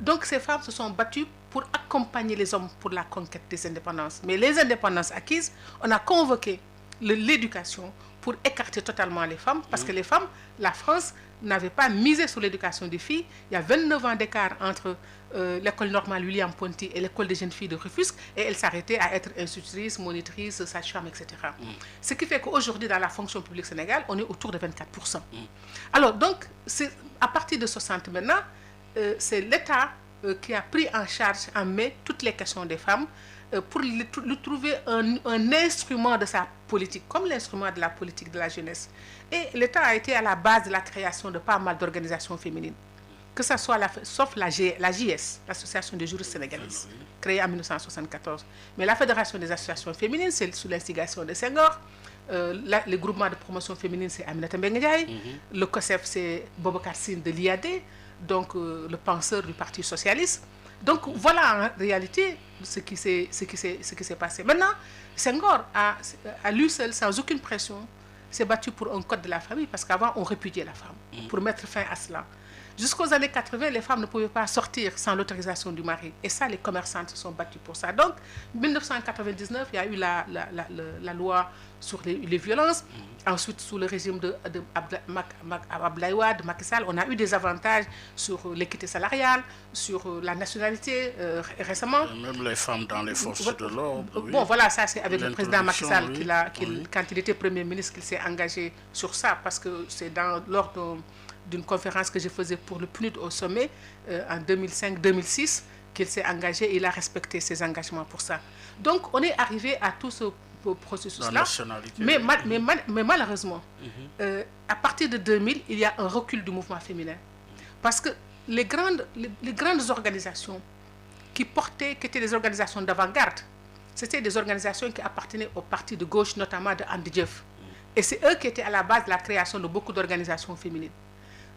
Donc ces femmes se sont battues pour accompagner les hommes pour la conquête des indépendances. Mais les indépendances acquises, on a convoqué l'éducation pour écarter totalement les femmes, parce que les femmes, la France n'avait pas misé sur l'éducation des filles. Il y a 29 ans d'écart entre l'école normale William Ponty et l'école des jeunes filles de Rufisque, et elles s'arrêtaient à être institutrices, monitrices, sages-femmes, etc. Ce qui fait qu'aujourd'hui, dans la fonction publique sénégalaise, on est autour de 24%. Alors, donc, à partir de 60 maintenant, c'est l'État qui a pris en charge en mai toutes les questions des femmes, pour lui trouver un instrument de sa politique, comme l'instrument de la politique de la jeunesse. Et l'État a été à la base de la création de pas mal d'organisations féminines, que ce soit sauf la JS, l'Association des juristes sénégalaises, créée en 1974. Mais la Fédération des associations féminines, c'est sous l'instigation de Senghor. Le groupement de promotion féminine, c'est Aminata Mbengue Ndiaye. Le COSEF, c'est Boubacar Sine de l'IAD, donc le penseur du Parti socialiste. Donc voilà en réalité ce qui s'est passé. Maintenant, Senghor à lui seul, sans aucune pression, s'est battu pour un code de la famille, parce qu'avant on répudiait la femme, pour mettre fin à cela. Jusqu'aux années 80, les femmes ne pouvaient pas sortir sans l'autorisation du mari. Et ça, les commerçantes se sont battues pour ça. Donc, en 1999, il y a eu la loi sur les violences. Ensuite, sous le régime de Abdoulaye Wade, de Macky Sall, on a eu des avantages sur l'équité salariale, sur la nationalité récemment. Même les femmes dans les forces de l'ordre. Bon, voilà, ça c'est avec le président Macky Sall, quand il était Premier ministre, qu'il s'est engagé sur ça, parce que c'est lors d'une conférence que je faisais pour le PNUD au sommet en 2005-2006 qu'il s'est engagé et il a respecté ses engagements pour ça. Donc, on est arrivé à tout ce processus-là. Mais malheureusement, à partir de 2000, il y a un recul du mouvement féminin. Parce que les grandes organisations qui étaient des organisations d'avant-garde, c'était des organisations qui appartenaient au parti de gauche, notamment de Andy Diouf. Et c'est eux qui étaient à la base de la création de beaucoup d'organisations féminines.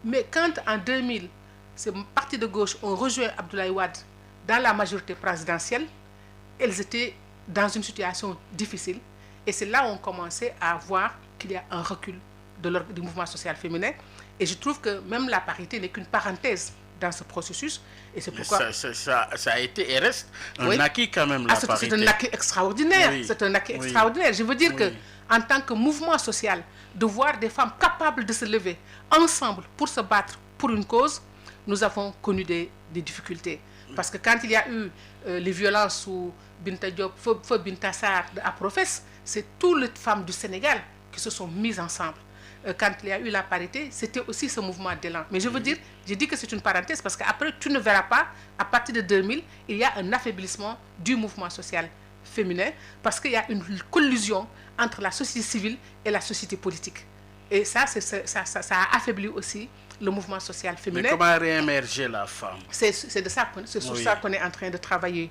Mais quand en 2000, ces partis de gauche ont rejoint Abdoulaye Wade dans la majorité présidentielle, elles étaient dans une situation difficile. Et c'est là où on commençait à voir qu'il y a un recul du mouvement social féminin. Et je trouve que même la parité n'est qu'une parenthèse dans ce processus. Et c'est Mais pourquoi... ça a été et reste un acquis quand même, la parité. C'est un acquis extraordinaire. Oui. C'est un acquis Oui. extraordinaire. Je veux dire Oui. que en tant que mouvement social, de voir des femmes capables de se lever ensemble pour se battre pour une cause, nous avons connu des difficultés. Parce que quand il y a eu les violences sous Binta Diop, Feu Binta Sarr à Professe, c'est toutes les femmes du Sénégal qui se sont mises ensemble. Quand il y a eu la parité, c'était aussi ce mouvement d'élan. Mais je veux dire, j'ai dit que c'est une parenthèse parce qu'après, tu ne verras pas, à partir de 2000, il y a un affaiblissement du mouvement social féminin parce qu'il y a une collusion entre la société civile et la société politique. Et ça a affaibli aussi le mouvement social féminin. Mais comment réémerger la femme? C'est sur ça qu'on est en train de travailler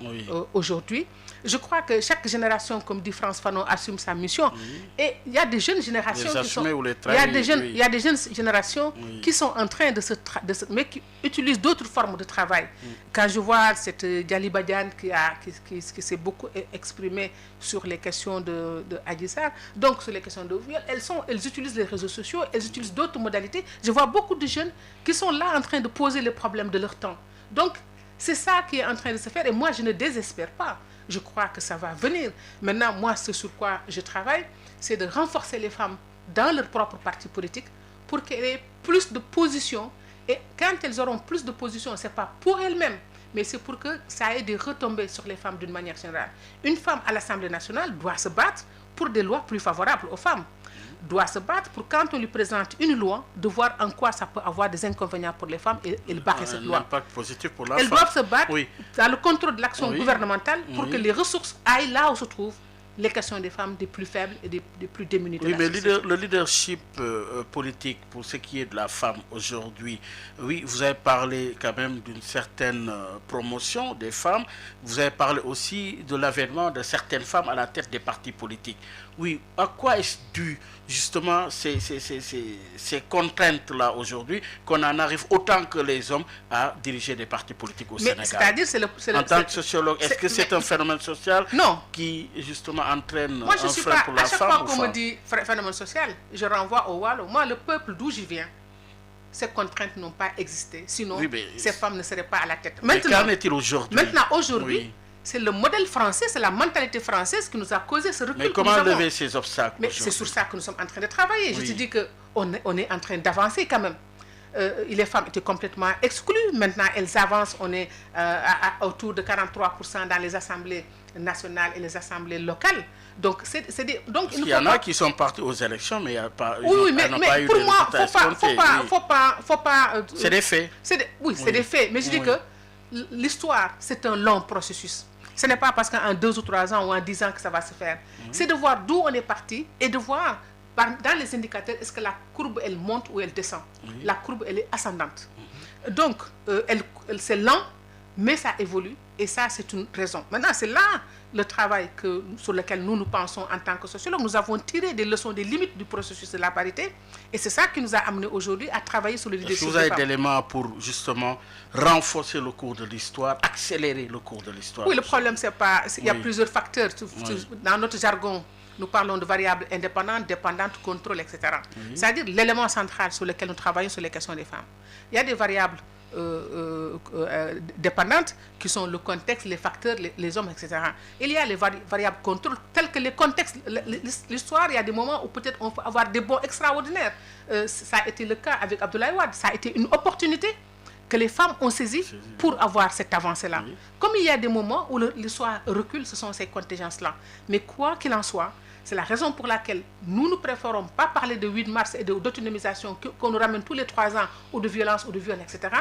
aujourd'hui. Je crois que chaque génération, comme dit France Fanon, assume sa mission. Et il y a des jeunes générations qui sont... Il y a des jeunes générations qui sont en train mais qui utilisent d'autres formes de travail. Quand je vois cette Djali Badiane qui s'est beaucoup exprimée sur les questions de Adji Sarr, donc sur les questions de viol, elles utilisent les réseaux sociaux, elles utilisent d'autres modalités. Je vois beaucoup de jeunes qui sont là en train de poser les problèmes de leur temps. Donc, c'est ça qui est en train de se faire. Et moi, je ne désespère pas. Je crois que ça va venir. Maintenant, moi, ce sur quoi je travaille, c'est de renforcer les femmes dans leur propre parti politique pour qu'elles aient plus de positions. Et quand elles auront plus de positions, ce n'est pas pour elles-mêmes, mais c'est pour que ça ait des retombées sur les femmes d'une manière générale. Une femme à l'Assemblée nationale doit se battre pour des lois plus favorables aux femmes. Doit se battre pour, quand on lui présente une loi, de voir en quoi ça peut avoir des inconvénients pour les femmes et barrer cette loi. Un impact positif pour la Elles femme. doivent se battre dans le contrôle de l'action gouvernementale pour que les ressources aillent là où se trouvent les questions des femmes des plus faibles et des plus démunies de la société. Mais le leadership politique, pour ce qui est de la femme aujourd'hui, oui, vous avez parlé quand même d'une certaine promotion des femmes. Vous avez parlé aussi de l'avènement de certaines femmes à la tête des partis politiques. Oui, à quoi est-ce dû justement ces contraintes-là aujourd'hui, qu'on en arrive autant que les hommes à diriger des partis politiques au Sénégal? C'est-à-dire, en tant que sociologue, est-ce que c'est un phénomène social qui justement entraîne moi, je un suis frein pas, pour la à chaque femme? fois qu'on me dit phénomène social, je renvoie au Wallo. Moi, le peuple d'où je viens, ces contraintes n'ont pas existé. Sinon, ces femmes ne seraient pas à la tête. Maintenant, qu'en est-il aujourd'hui? Maintenant, aujourd'hui, c'est le modèle français, c'est la mentalité française qui nous a causé ce recul. Mais comment lever ces obstacles? Mais c'est sur ça que nous sommes en train de travailler. Je te dis qu'on est en train d'avancer quand même. Les femmes étaient complètement exclues. Maintenant, elles avancent. On est autour de 43% dans les assemblées nationales et les assemblées locales. Donc, il y en a qui sont partis aux élections, mais il n'y a pas, mais pour moi, faut pas c'est des faits. C'est des faits. Mais je dis que l'histoire, c'est un long processus. Ce n'est pas parce qu'en 2 ou 3 ans ou en 10 ans que ça va se faire. C'est de voir d'où on est parti et de voir dans les indicateurs, est-ce que la courbe, elle monte ou elle descend. La courbe, elle est ascendante. Donc, c'est lent, mais ça évolue. Et ça, c'est une raison. Maintenant, c'est là le travail sur lequel nous pensons en tant que sociologues. Nous avons tiré des leçons des limites du processus de la parité. Et c'est ça qui nous a amené aujourd'hui à travailler sur le leadership. Est-ce que vous avez des éléments pour justement renforcer le cours de l'histoire, accélérer le cours de l'histoire? Oui, le problème, c'est pas... Il y a plusieurs facteurs. Dans notre jargon, nous parlons de variables indépendantes, dépendantes, contrôle, etc. C'est-à-dire l'élément central sur lequel nous travaillons sur les questions des femmes. Il y a des variables dépendantes qui sont le contexte, les facteurs, les hommes, etc. Il y a les variables contrôle telles que les contextes, l'histoire. Il y a des moments où peut-être on peut avoir des bons extraordinaires. Ça a été le cas avec Abdoulaye Wade. Ça a été une opportunité que les femmes ont saisie pour avoir cette avancée-là. Comme il y a des moments où l'histoire recule, ce sont ces contingences-là. Mais quoi qu'il en soit, c'est la raison pour laquelle nous ne préférons pas parler de 8 mars et d'autonomisation qu'on nous ramène tous les 3 ans, ou de violence, ou de viol, etc.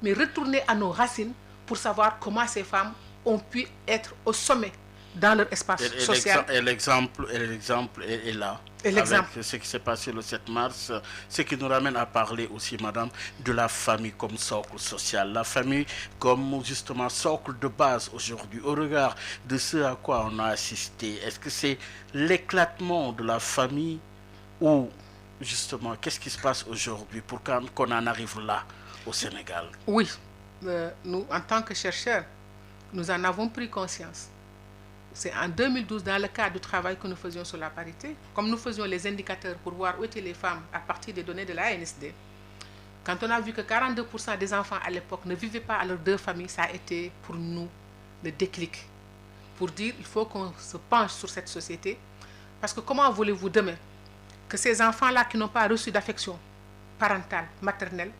Mais retourner à nos racines pour savoir comment ces femmes ont pu être au sommet dans leur espace social. Et l'exemple est là. Et l'exemple. Avec ce qui s'est passé le 7 mars, ce qui nous ramène à parler aussi, madame, de la famille comme socle social. La famille comme justement socle de base aujourd'hui, au regard de ce à quoi on a assisté. Est-ce que c'est l'éclatement de la famille ou justement, qu'est-ce qui se passe aujourd'hui pour qu'on en arrive là au Sénégal? Oui, nous, en tant que chercheurs, nous en avons pris conscience. C'est en 2012, dans le cadre du travail que nous faisions sur la parité, comme nous faisions les indicateurs pour voir où étaient les femmes à partir des données de la ANSD, Quand on a vu que 42% des enfants à l'époque ne vivaient pas à leurs deux familles, ça a été pour nous le déclic. Pour dire, il faut qu'on se penche sur cette société. Parce que comment voulez-vous demain que ces enfants-là qui n'ont pas reçu d'affection parentale, maternelle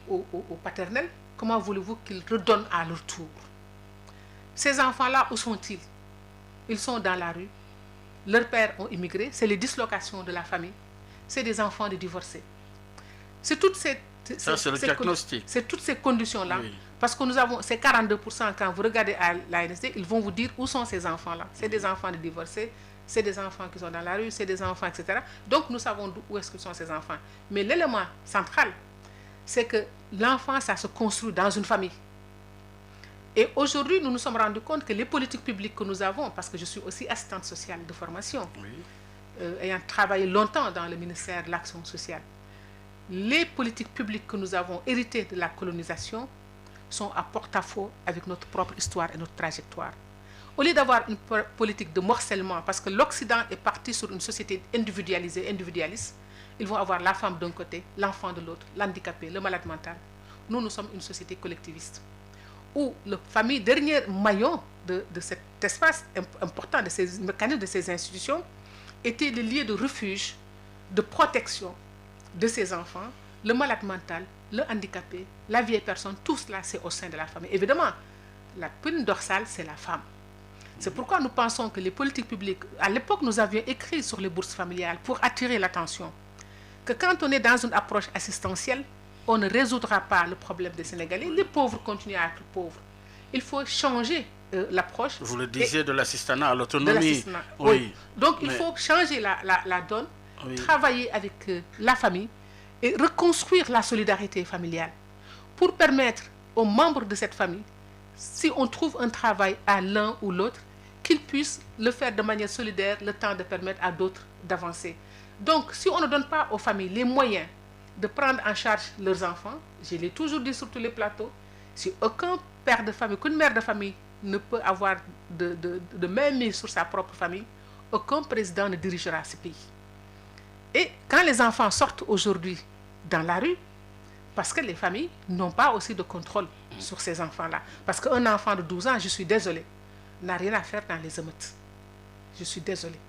ou paternelle, comment voulez-vous qu'ils redonnent à leur tour? Ces enfants-là, où sont-ils? Ils sont dans la rue. Leurs pères ont immigré. C'est les dislocations de la famille. C'est des enfants de divorcés. C'est toutes ces... C'est le diagnostic. C'est toutes ces conditions-là. Oui. Parce que nous avons ces 42%, quand vous regardez à l'ANSD, ils vont vous dire où sont ces enfants-là. C'est des enfants de divorcés, c'est des enfants qui sont dans la rue, c'est des enfants, etc. Donc nous savons où est-ce que sont ces enfants. Mais l'élément central, c'est que l'enfant, ça se construit dans une famille. Et aujourd'hui, nous nous sommes rendus compte que les politiques publiques que nous avons, parce que je suis aussi assistante sociale de formation, ayant travaillé longtemps dans le ministère de l'Action sociale, les politiques publiques que nous avons héritées de la colonisation sont à porte-à-faux avec notre propre histoire et notre trajectoire. Au lieu d'avoir une politique de morcellement, parce que l'Occident est parti sur une société individualisée, individualiste, ils vont avoir la femme d'un côté, l'enfant de l'autre, l'handicapé, le malade mental. Nous, nous sommes une société collectiviste, où la famille, dernier maillon de cet espace important, de ces mécanismes, de ces institutions, était le lieu de refuge, de protection de ces enfants, le malade mental, le handicapé, la vieille personne, tout cela c'est au sein de la famille. Évidemment, la spine dorsale, c'est la femme. C'est pourquoi nous pensons que les politiques publiques, à l'époque nous avions écrit sur les bourses familiales pour attirer l'attention, que quand on est dans une approche assistentielle, on ne résoudra pas le problème des Sénégalais. Les pauvres continuent à être pauvres. Il faut changer l'approche. Vous le disiez de l'assistanat à l'autonomie. Oui. Donc il faut changer la donne, travailler avec la famille et reconstruire la solidarité familiale pour permettre aux membres de cette famille, si on trouve un travail à l'un ou l'autre, qu'ils puissent le faire de manière solidaire, le temps de permettre à d'autres d'avancer. Donc, si on ne donne pas aux familles les moyens de prendre en charge leurs enfants, je l'ai toujours dit sur tous les plateaux, si aucun père de famille, qu'une mère de famille ne peut avoir de mainmise sur sa propre famille, aucun président ne dirigera ce pays. Et quand les enfants sortent aujourd'hui dans la rue, parce que les familles n'ont pas aussi de contrôle sur ces enfants-là. Parce qu'un enfant de 12 ans, je suis désolée, n'a rien à faire dans les émeutes. Je suis désolée.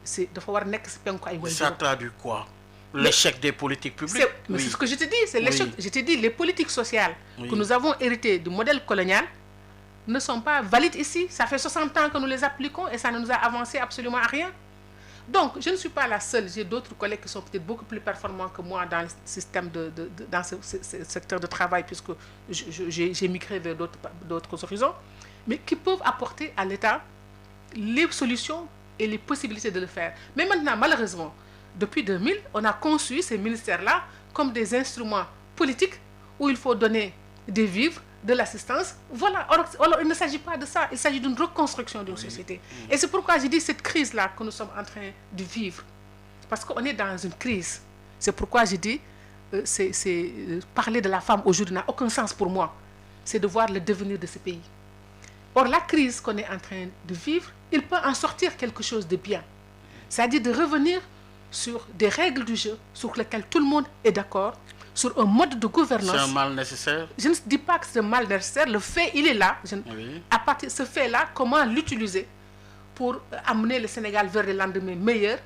Ça traduit quoi? L'échec des politiques publiques? Mais c'est ce que je te dis, c'est l'échec. Je te dis, les politiques sociales que nous avons héritées du modèle colonial ne sont pas valides ici. Ça fait 60 ans que nous les appliquons et ça ne nous a avancé absolument à rien. Donc, je ne suis pas la seule. J'ai d'autres collègues qui sont peut-être beaucoup plus performants que moi dans le système dans ce secteur de travail, puisque j'ai migré vers d'autres horizons, mais qui peuvent apporter à l'État les solutions et les possibilités de le faire. Mais maintenant, malheureusement, depuis 2000, on a conçu ces ministères-là comme des instruments politiques où il faut donner des vivres, de l'assistance. Voilà. Alors, il ne s'agit pas de ça. Il s'agit d'une reconstruction d'une société. Et c'est pourquoi je dis cette crise-là que nous sommes en train de vivre. Parce qu'on est dans une crise. C'est pourquoi je dis, parler de la femme aujourd'hui n'a aucun sens pour moi. C'est de voir le devenir de ce pays. Or, la crise qu'on est en train de vivre, il peut en sortir quelque chose de bien. C'est-à-dire de revenir sur des règles du jeu sur lesquelles tout le monde est d'accord, sur un mode de gouvernance. C'est un mal nécessaire? Je ne dis pas que c'est un mal nécessaire. Le fait, il est là. À partir de ce fait-là, comment l'utiliser pour amener le Sénégal vers les lendemains meilleurs?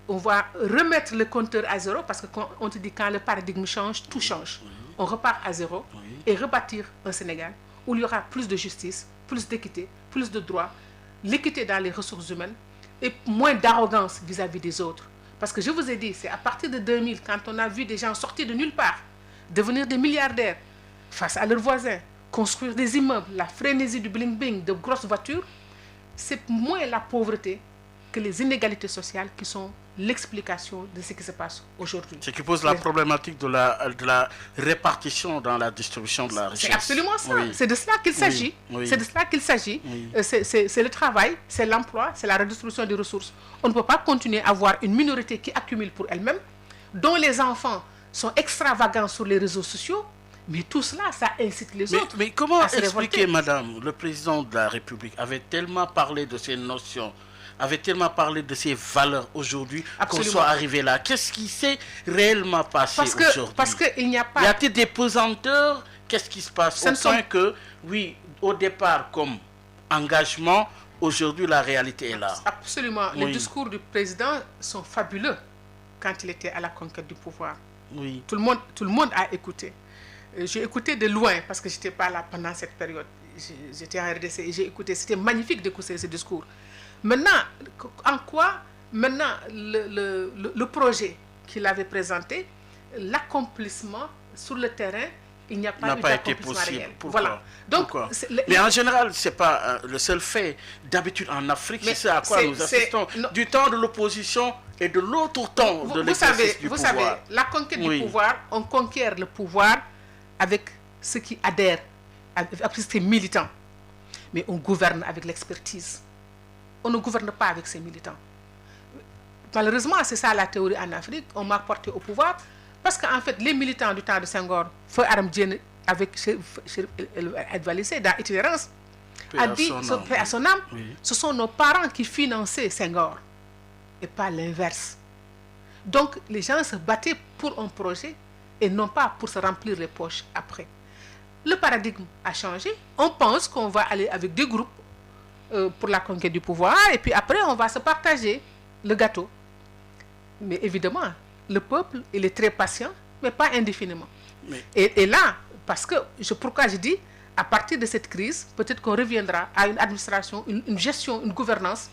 On va remettre le compteur à zéro parce qu'on te dit quand le paradigme change, tout change. On repart à zéro et rebâtir un Sénégal où il y aura plus de justice, plus d'équité, plus de droits, l'équité dans les ressources humaines et moins d'arrogance vis-à-vis des autres. Parce que je vous ai dit, c'est à partir de 2000, quand on a vu des gens sortir de nulle part, devenir des milliardaires face à leurs voisins, construire des immeubles, la frénésie du bling-bling, de grosses voitures, c'est moins la pauvreté que les inégalités sociales qui sont l'explication de ce qui se passe aujourd'hui. Ce qui pose la problématique de la répartition dans la distribution de la richesse. C'est absolument ça. C'est de cela qu'il s'agit. C'est de cela qu'il s'agit. C'est le travail, c'est l'emploi, c'est la redistribution des ressources. On ne peut pas continuer à avoir une minorité qui accumule pour elle-même, dont les enfants sont extravagants sur les réseaux sociaux, mais tout cela, ça incite les autres. Mais comment expliquer, madame, le président de la République avait tellement parlé de ces notions avait tellement parlé de ses valeurs aujourd'hui qu'on Absolument. soit arrivé là. Qu'est-ce qui s'est réellement passé aujourd'hui? Parce qu'il n'y a pas... Y a-t-il des pesanteurs? Qu'est-ce qui se passe? Au point que, oui, au départ, comme engagement, aujourd'hui, la réalité est là. Absolument. Oui. Les discours du président sont fabuleux quand il était à la conquête du pouvoir. Oui. Tout le monde a écouté. J'ai écouté de loin parce que je n'étais pas là pendant cette période. J'étais en RDC et j'ai écouté. C'était magnifique d'écouter ce discours. Maintenant, en quoi, maintenant, le projet qu'il avait présenté, l'accomplissement sur le terrain, il n'y a pas eu d'accomplissement réel. Pourquoi? Voilà. Donc, pourquoi? Mais en général, ce n'est pas le seul fait. D'habitude, en Afrique, c'est ça à quoi nous assistons. Du temps de l'opposition et de l'autre temps de l'exercice du pouvoir. Vous savez, la conquête du pouvoir, on conquiert le pouvoir avec ceux qui adhèrent, avec ses militants. Mais on gouverne avec l'expertise. On ne gouverne pas avec ses militants. Malheureusement, c'est ça la théorie en Afrique. On m'a porté au pouvoir parce qu'en fait, les militants du temps de Senghor, Feu Aram Diène avec Advalissé dans Itinérance, a dit, à son âme, ce sont nos parents qui finançaient Senghor et pas l'inverse. Donc, les gens se battaient pour un projet et non pas pour se remplir les poches après. Le paradigme a changé. On pense qu'on va aller avec des groupes pour la conquête du pouvoir et puis après, on va se partager le gâteau. Mais évidemment, le peuple, il est très patient, mais pas indéfiniment. Et là, parce que, pourquoi je dis, à partir de cette crise, peut-être qu'on reviendra à une administration, une gestion, une gouvernance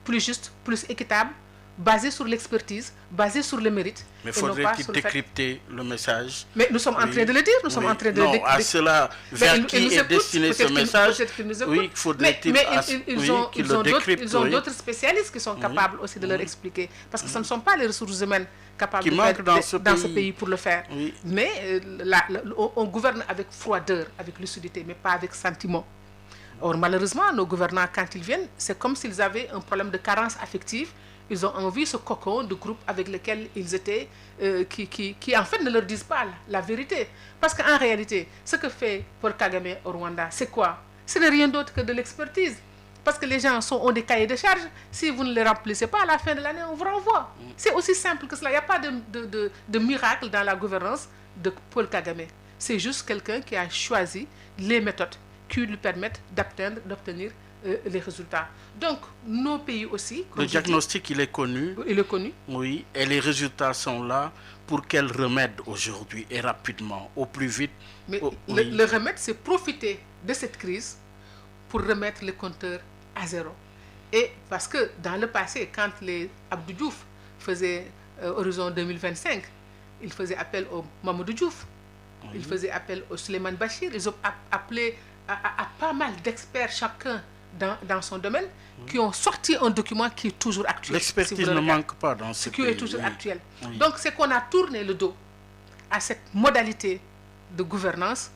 plus juste, plus équitable, basée sur l'expertise, basée sur le mérite. Mais faudrait-il décrypter le message? Mais nous sommes en train de le dire, nous sommes en train de le dire. Non, à cela, vers qui est destiné ce message? Oui, faudrait-il qu'ils le décryptent. Ils ont d'autres spécialistes qui sont capables aussi de leur expliquer. Parce que ce ne sont pas les ressources humaines capables de faire dans ce pays pour le faire. Mais on gouverne avec froideur, avec lucidité, mais pas avec sentiment. Or, malheureusement, nos gouvernants, quand ils viennent, c'est comme s'ils avaient un problème de carence affective. Ils ont envie ce cocon de groupe avec lequel ils étaient, qui en fait ne leur disent pas la vérité. Parce qu'en réalité, ce que fait Paul Kagame au Rwanda, c'est quoi? Ce n'est rien d'autre que de l'expertise. Parce que les gens ont des cahiers de charges. Si vous ne les remplissez pas, à la fin de l'année, on vous renvoie. C'est aussi simple que cela. Il n'y a pas de miracle dans la gouvernance de Paul Kagame. C'est juste quelqu'un qui a choisi les méthodes qui lui permettent d'obtenir les résultats. Donc, nos pays aussi... Le diagnostic, il est connu. Il est connu. Oui, et les résultats sont là. Pour quel remède aujourd'hui et rapidement, au plus vite? Mais le remède, c'est profiter de cette crise pour remettre les compteurs à zéro. Et parce que dans le passé, quand les Abdou Diouf faisaient Horizon 2025, ils faisaient appel au Mamadou Diouf, ils faisaient appel au Souleymane Bachir, ils ont appelé à pas mal d'experts chacun dans son domaine, qui ont sorti un document qui est toujours actuel. L'expertise ne manque pas dans ce pays. Qui est toujours actuel. Donc, c'est qu'on a tourné le dos à cette modalité de gouvernance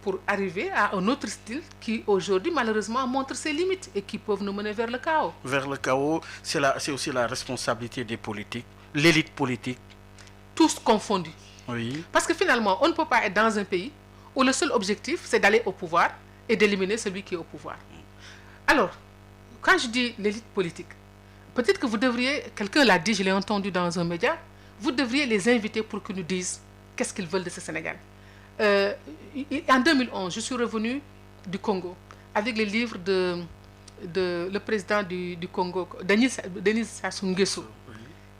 pour arriver à un autre style qui, aujourd'hui, malheureusement, montre ses limites et qui peuvent nous mener vers le chaos. Vers le chaos, c'est aussi la responsabilité des politiques, l'élite politique. Tous confondus. Oui. Parce que finalement, on ne peut pas être dans un pays où le seul objectif, c'est d'aller au pouvoir et d'éliminer celui qui est au pouvoir. Alors, quand je dis l'élite politique, peut-être que vous devriez, quelqu'un l'a dit, je l'ai entendu dans un média, vous devriez les inviter pour qu'ils nous disent qu'est-ce qu'ils veulent de ce Sénégal. En 2011, je suis revenu du Congo avec les livres de le président du Congo, Denis Sassou Nguesso.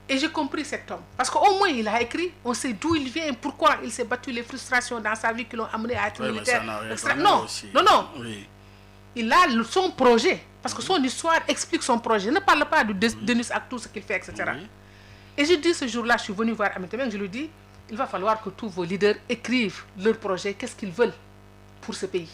Et j'ai compris cet homme. Parce qu'au moins, il a écrit, on sait d'où il vient, pourquoi il s'est battu, les frustrations dans sa vie qui l'ont amené à être militaire. Non. Oui. Il a son projet. Parce que son histoire explique son projet. Ne parle pas de Denis avec tout ce qu'il fait, etc. Oui. Et je dis ce jour-là, je suis venu voir Amétemeng, je lui dis, il va falloir que tous vos leaders écrivent leur projet, qu'est-ce qu'ils veulent pour ce pays.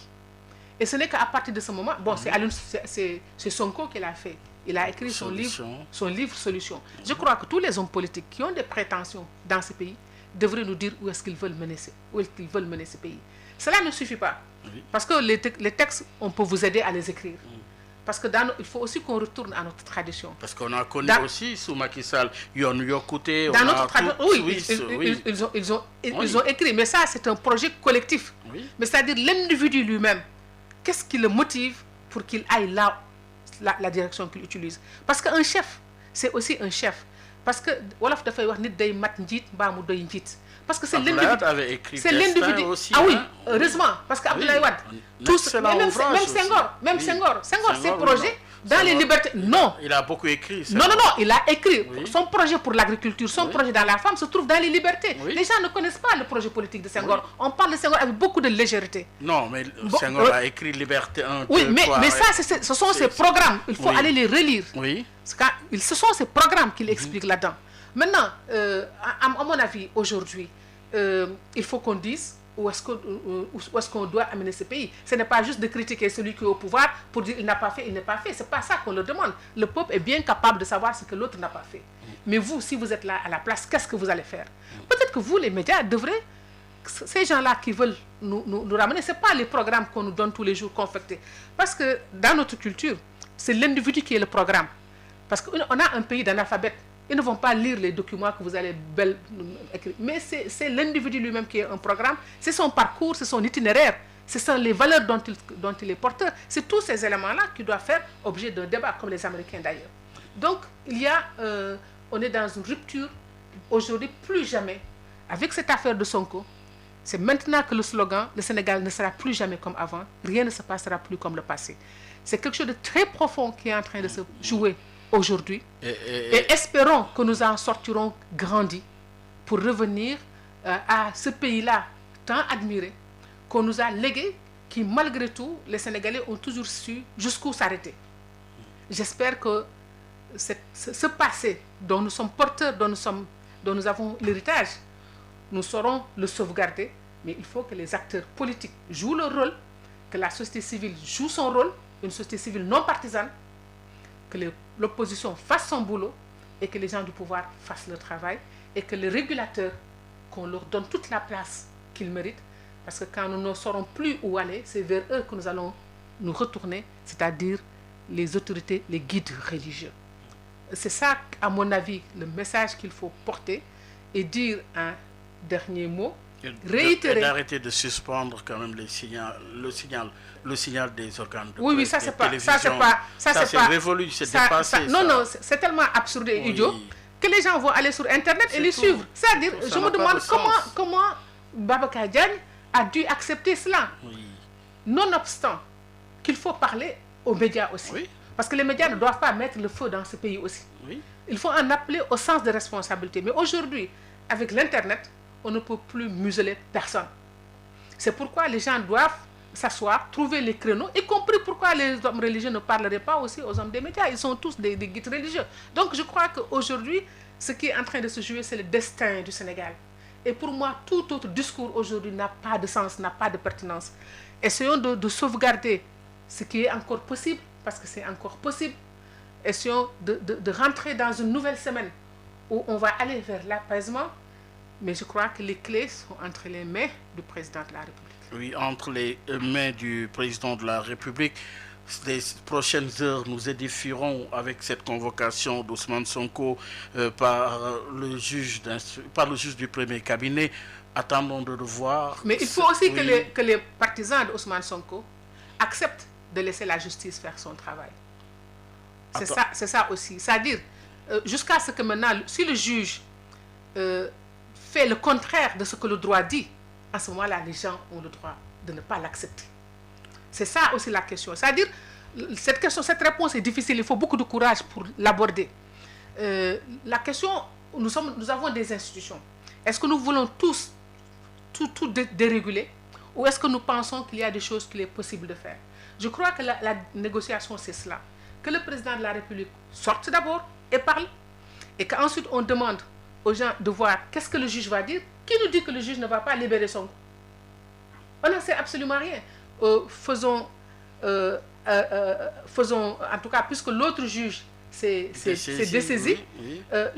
Et ce n'est qu'à partir de ce moment, bon, c'est Sonko qui l'a fait. Il a écrit son livre Solution. Je crois que tous les hommes politiques qui ont des prétentions dans ce pays devraient nous dire où est-ce qu'ils veulent mener ce pays. Cela ne suffit pas. Oui. Parce que les textes, on peut vous aider à les écrire. Parce que il faut aussi qu'on retourne à notre tradition. Parce qu'on a connu aussi sous Macky Sall, Yon Yokoute. Dans notre tradition, oui, ils ont écrit. Mais ça, c'est un projet collectif. Oui. Mais c'est-à-dire l'individu lui-même. Qu'est-ce qui le motive pour qu'il aille là, la direction qu'il utilise. Parce qu'un chef, c'est aussi un chef. Parce que wolof dafay wax nit day mat njiit mbaa mu doy njiit. Parce que c'est l'individu. Avait écrit C'est l'individu. Aussi, ah oui, hein? Heureusement, parce qu'Abdoulaye Wade, même Senghor, ses projets dans les libertés. Non. Il a beaucoup écrit. Non, il a écrit. Son projet pour l'agriculture, son projet dans la femme se trouve dans les libertés. Les gens ne connaissent pas le projet politique de Senghor. On parle de Senghor avec beaucoup de légèreté. Non, mais Senghor a écrit Liberté 1, 2, oui, 3. Mais ça, ce sont ses programmes. Il faut aller les relire. Oui. Ce sont ces programmes qu'il explique là-dedans. Maintenant, à mon avis, aujourd'hui, il faut qu'on dise où est-ce qu'on doit amener ce pays. Ce n'est pas juste de critiquer celui qui est au pouvoir pour dire il n'a pas fait, il n'est pas fait. Ce n'est pas ça qu'on leur demande. Le peuple est bien capable de savoir ce que l'autre n'a pas fait. Mais vous, si vous êtes là à la place, qu'est-ce que vous allez faire? Peut-être que vous, les médias, devrez... Ces gens-là qui veulent nous ramener, ce n'est pas les programmes qu'on nous donne tous les jours confectés. Parce que dans notre culture, c'est l'individu qui est le programme. Parce qu'on a un pays d'analphabètes. Ils ne vont pas lire les documents que vous allez écrire. Mais c'est l'individu lui-même qui est un programme. C'est son parcours, c'est son itinéraire. Ce sont les valeurs dont il est porteur. C'est tous ces éléments-là qui doivent faire objet d'un débat, comme les Américains d'ailleurs. Donc, on est dans une rupture. Aujourd'hui, plus jamais, avec cette affaire de Sonko, c'est maintenant que le slogan « Le Sénégal ne sera plus jamais comme avant, rien ne se passera plus comme le passé ». C'est quelque chose de très profond qui est en train de se jouer aujourd'hui. Et espérons que nous en sortirons grandis pour revenir à ce pays-là tant admiré, qu'on nous a légué, qui malgré tout, les Sénégalais ont toujours su jusqu'où s'arrêter. J'espère que ce passé dont nous sommes porteurs, dont nous avons l'héritage, nous saurons le sauvegarder, mais il faut que les acteurs politiques jouent leur rôle, que la société civile joue son rôle, une société civile non partisane, que l'opposition fasse son boulot et que les gens du pouvoir fassent leur travail et que les régulateurs, qu'on leur donne toute la place qu'ils méritent, parce que quand nous ne saurons plus où aller, c'est vers eux que nous allons nous retourner, c'est-à-dire les autorités, les guides religieux. C'est ça, à mon avis, le message qu'il faut porter et dire un dernier mot, réitérer. D'arrêter de suspendre quand même le signal des organes de oui, presse, ça c'est pas, c'est révolu, c'est dépassé. Non, c'est tellement absurde et idiot que les gens vont aller sur Internet et les suivre. C'est-à-dire, je me demande comment Babacar Diagne a dû accepter cela. Nonobstant qu'il faut parler aux médias aussi. Parce que les médias ne doivent pas mettre le feu dans ce pays aussi. Il faut en appeler au sens de responsabilité. Mais aujourd'hui, avec l'Internet, on ne peut plus museler personne. C'est pourquoi les gens doivent s'asseoir, trouver les créneaux, y compris pourquoi les hommes religieux ne parleraient pas aussi aux hommes des médias. Ils sont tous des guides religieux. Donc je crois qu'aujourd'hui, ce qui est en train de se jouer, c'est le destin du Sénégal. Et pour moi, tout autre discours aujourd'hui n'a pas de sens, n'a pas de pertinence. Essayons de sauvegarder ce qui est encore possible, parce que c'est encore possible. Essayons de rentrer dans une nouvelle semaine où on va aller vers l'apaisement. Mais je crois que les clés sont entre les mains du président de la République. Oui, entre les mains du président de la République. Les prochaines heures, nous édifierons avec cette convocation d'Ousmane Sonko par le juge du premier cabinet. Attendons de le voir. Mais il faut aussi que les partisans d'Ousmane Sonko acceptent de laisser la justice faire son travail. C'est ça aussi. C'est-à-dire, jusqu'à ce que maintenant, si le juge fait le contraire de ce que le droit dit, à ce moment-là, les gens ont le droit de ne pas l'accepter. C'est ça aussi la question. C'est-à-dire, cette réponse est difficile, il faut beaucoup de courage pour l'aborder. La question, nous avons des institutions. Est-ce que nous voulons tout déréguler, ou est-ce que nous pensons qu'il y a des choses qu'il est possible de faire? Je crois que la négociation, c'est cela. Que le président de la République sorte d'abord et parle, et qu'ensuite on demande aux gens de voir qu'est-ce que le juge va dire. Qui nous dit que le juge ne va pas libérer Sonko? On n'en sait absolument rien. Faisons, en tout cas, puisque l'autre juge s'est dessaisi,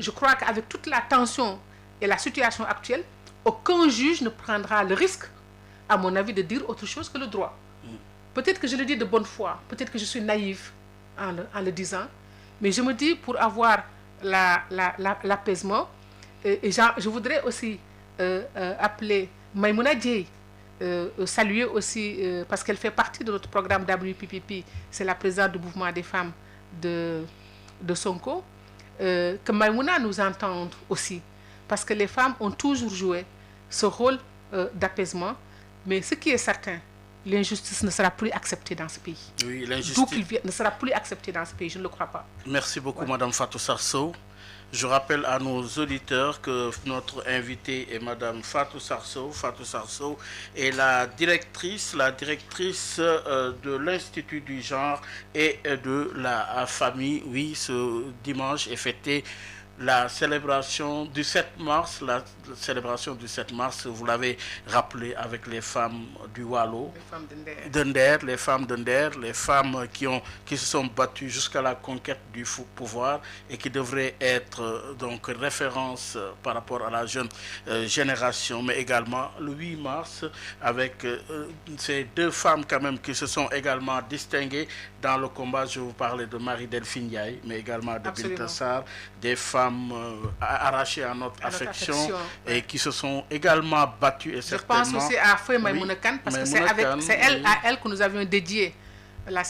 je crois qu'avec toute la tension et la situation actuelle, aucun juge ne prendra le risque, à mon avis, de dire autre chose que le droit. Peut-être que je le dis de bonne foi, peut-être que je suis naïve en le disant, mais je me dis, pour avoir l'apaisement, et je voudrais aussi appeler Maïmouna Dièye, saluer aussi, parce qu'elle fait partie de notre programme WPPP, c'est la présidente du mouvement des femmes de, de Sonko, que Maïmouna nous entende aussi. Parce que les femmes ont toujours joué ce rôle d'apaisement. Mais ce qui est certain, l'injustice ne sera plus acceptée dans ce pays. Oui, l'injustice. D'où qu'il vienne, ne sera plus acceptée dans ce pays, je ne le crois pas. Merci beaucoup, Madame Fatou Sarsow. Je rappelle à nos auditeurs que notre invitée est Madame Fatou Sarsow. Fatou Sarsow est la directrice de l'Institut du genre et de la famille. Oui, ce dimanche est fêté la célébration du 7 mars, vous l'avez rappelé avec les femmes du Wallo, les femmes d'Ender, les femmes qui se sont battues jusqu'à la conquête du pouvoir et qui devraient être donc référence par rapport à la jeune génération, mais également le 8 mars avec ces deux femmes quand même qui se sont également distinguées dans le combat. Je vous parlais de Marie-Delphine Ndiaye, mais également de Binta Sarr, des femmes arrachées à notre affection et qui se sont également battues. Et je pense aussi à Feu Maïmouna Kane, parce que c'est à elle que nous avions dédié la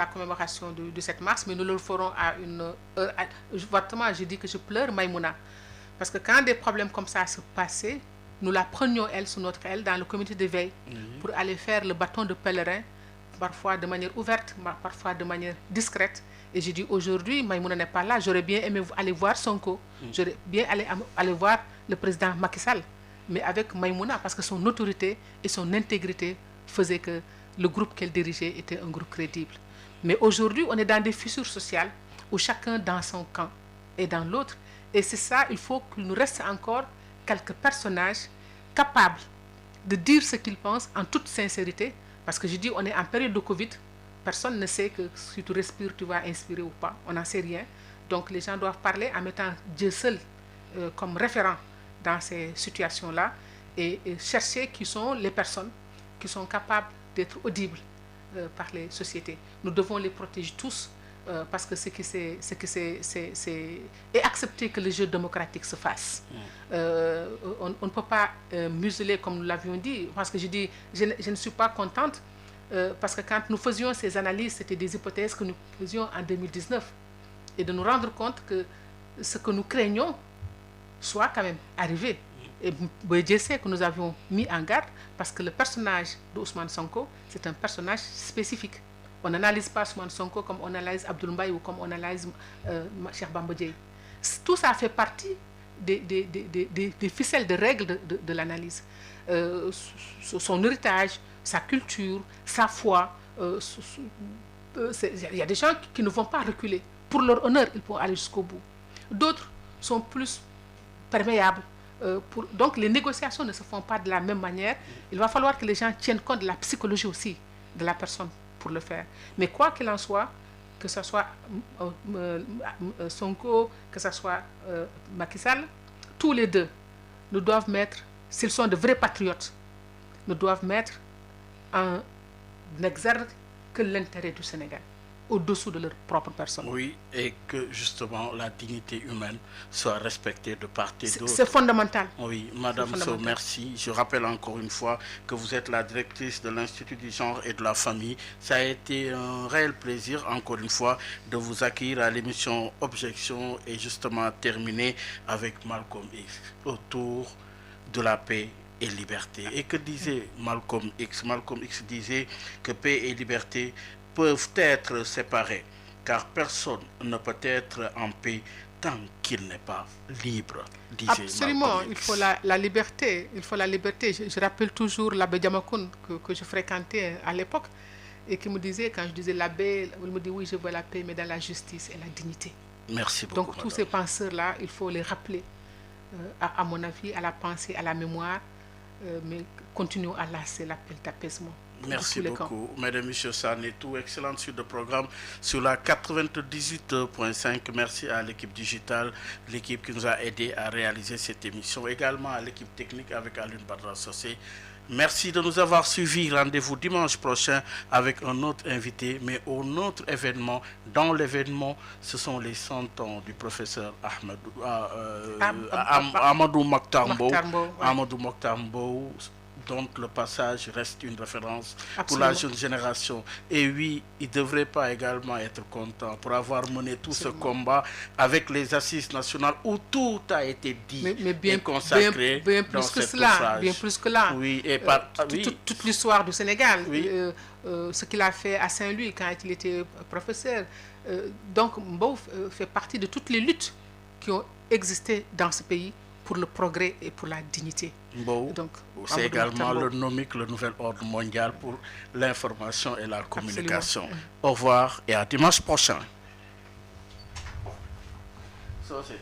commémoration du 7 mars, mais nous le ferons à une heure. Je dis que je pleure Maïmouna, parce que quand des problèmes comme ça se passaient, nous la prenions elle sous notre aile dans le comité de veille pour aller faire le bâton de pèlerin, parfois de manière ouverte, parfois de manière discrète. Et je dis aujourd'hui, Maïmouna n'est pas là, j'aurais bien aimé aller voir Sonko, j'aurais bien aller voir le président Macky Sall, mais avec Maïmouna, parce que son autorité et son intégrité faisaient que le groupe qu'elle dirigeait était un groupe crédible. Mais aujourd'hui, on est dans des fissures sociales où chacun dans son camp et dans l'autre. Et c'est ça, il faut qu'il nous reste encore quelques personnages capables de dire ce qu'ils pensent en toute sincérité. Parce que je dis, on est en période de Covid, personne ne sait que si tu respires, tu vas inspirer ou pas. On n'en sait rien. Donc les gens doivent parler en mettant Dieu seul comme référent dans ces situations-là et chercher qui sont les personnes qui sont capables d'être audibles par les sociétés. Nous devons les protéger tous parce que et accepter que le jeu démocratique se fasse. On ne peut pas museler comme nous l'avions dit, parce que je dis, je ne suis pas contente parce que quand nous faisions ces analyses, c'était des hypothèses que nous faisions en 2019 et de nous rendre compte que ce que nous craignons soit quand même arrivé. Et Dieu sait que nous avions mis en garde parce que le personnage d'Ousmane Sonko, c'est un personnage spécifique. On n'analyse pas Ousmane Sonko comme on analyse Abdoul Mbaye ou comme on analyse Cheikh Bamba Dièye. Tout ça fait partie des ficelles de règles de l'analyse. Son héritage, sa culture, sa foi. Il y a des gens qui ne vont pas reculer. Pour leur honneur, ils vont aller jusqu'au bout. D'autres sont plus perméables. Donc les négociations ne se font pas de la même manière. Il va falloir que les gens tiennent compte de la psychologie aussi de la personne pour le faire. Mais quoi qu'il en soit, que ce soit Sonko, que ce soit Macky Sall, tous les deux nous doivent mettre, s'ils sont de vrais patriotes, nous doivent mettre en exergue que l'intérêt du Sénégal, au-dessous de leur propre personne. Oui, et que justement la dignité humaine soit respectée de part et d'autre. C'est fondamental. Oui, Madame Sow, merci. Je rappelle encore une fois que vous êtes la directrice de l'Institut du genre et de la famille. Ça a été un réel plaisir, encore une fois, de vous accueillir à l'émission Objection et justement terminer avec Malcolm X autour de la paix et liberté. Et que disait Malcolm X? Malcolm X disait que paix et liberté peuvent être séparés, car personne ne peut être en paix tant qu'il n'est pas libre, disait Absolument, Malcolm X. Il faut la liberté. Il faut la liberté. Je rappelle toujours l'abbé Diamacoune que je fréquentais à l'époque et qui me disait, quand je disais l'abbé, il me dit oui, je veux la paix, mais dans la justice et la dignité. Merci beaucoup. Donc madame. Tous ces penseurs-là, il faut les rappeler, à mon avis, à la pensée, à la mémoire, mais continuons à lasser l'appel d'apaisement. Merci beaucoup, Mesdames et Messieurs, ça en est tout. Excellente suite de programme sur la 98.5. Merci à l'équipe digitale, l'équipe qui nous a aidé à réaliser cette émission. Également à l'équipe technique avec Alune Badra Sossé. Merci de nous avoir suivis. Rendez-vous dimanche prochain avec un autre invité, mais un autre événement. Dans l'événement, ce sont les 100 ans du professeur Amadou Mokhtar Mbow. Ouais. Amadou Mokhtar Mbow, dont le passage reste une référence pour Absolument. la jeune génération. Et oui, il ne devrait pas également être content pour avoir mené tout ce Absolument. combat avec les assises nationales où tout a été dit Mais et consacré bien dans plus que cet cela, ouvrage. bien plus que là. Oui, et par... oui, Toute l'histoire du Sénégal, oui, ce qu'il a fait à Saint-Louis quand il était professeur. Donc Mbow fait partie de toutes les luttes qui ont existé dans ce pays pour le progrès et pour la dignité. Mbow, Donc, c'est Amadou également Mahtar le Mbow. NOMIC, le nouvel ordre mondial pour l'information et la communication. Absolument. Au revoir et à dimanche prochain. Ça, c'est...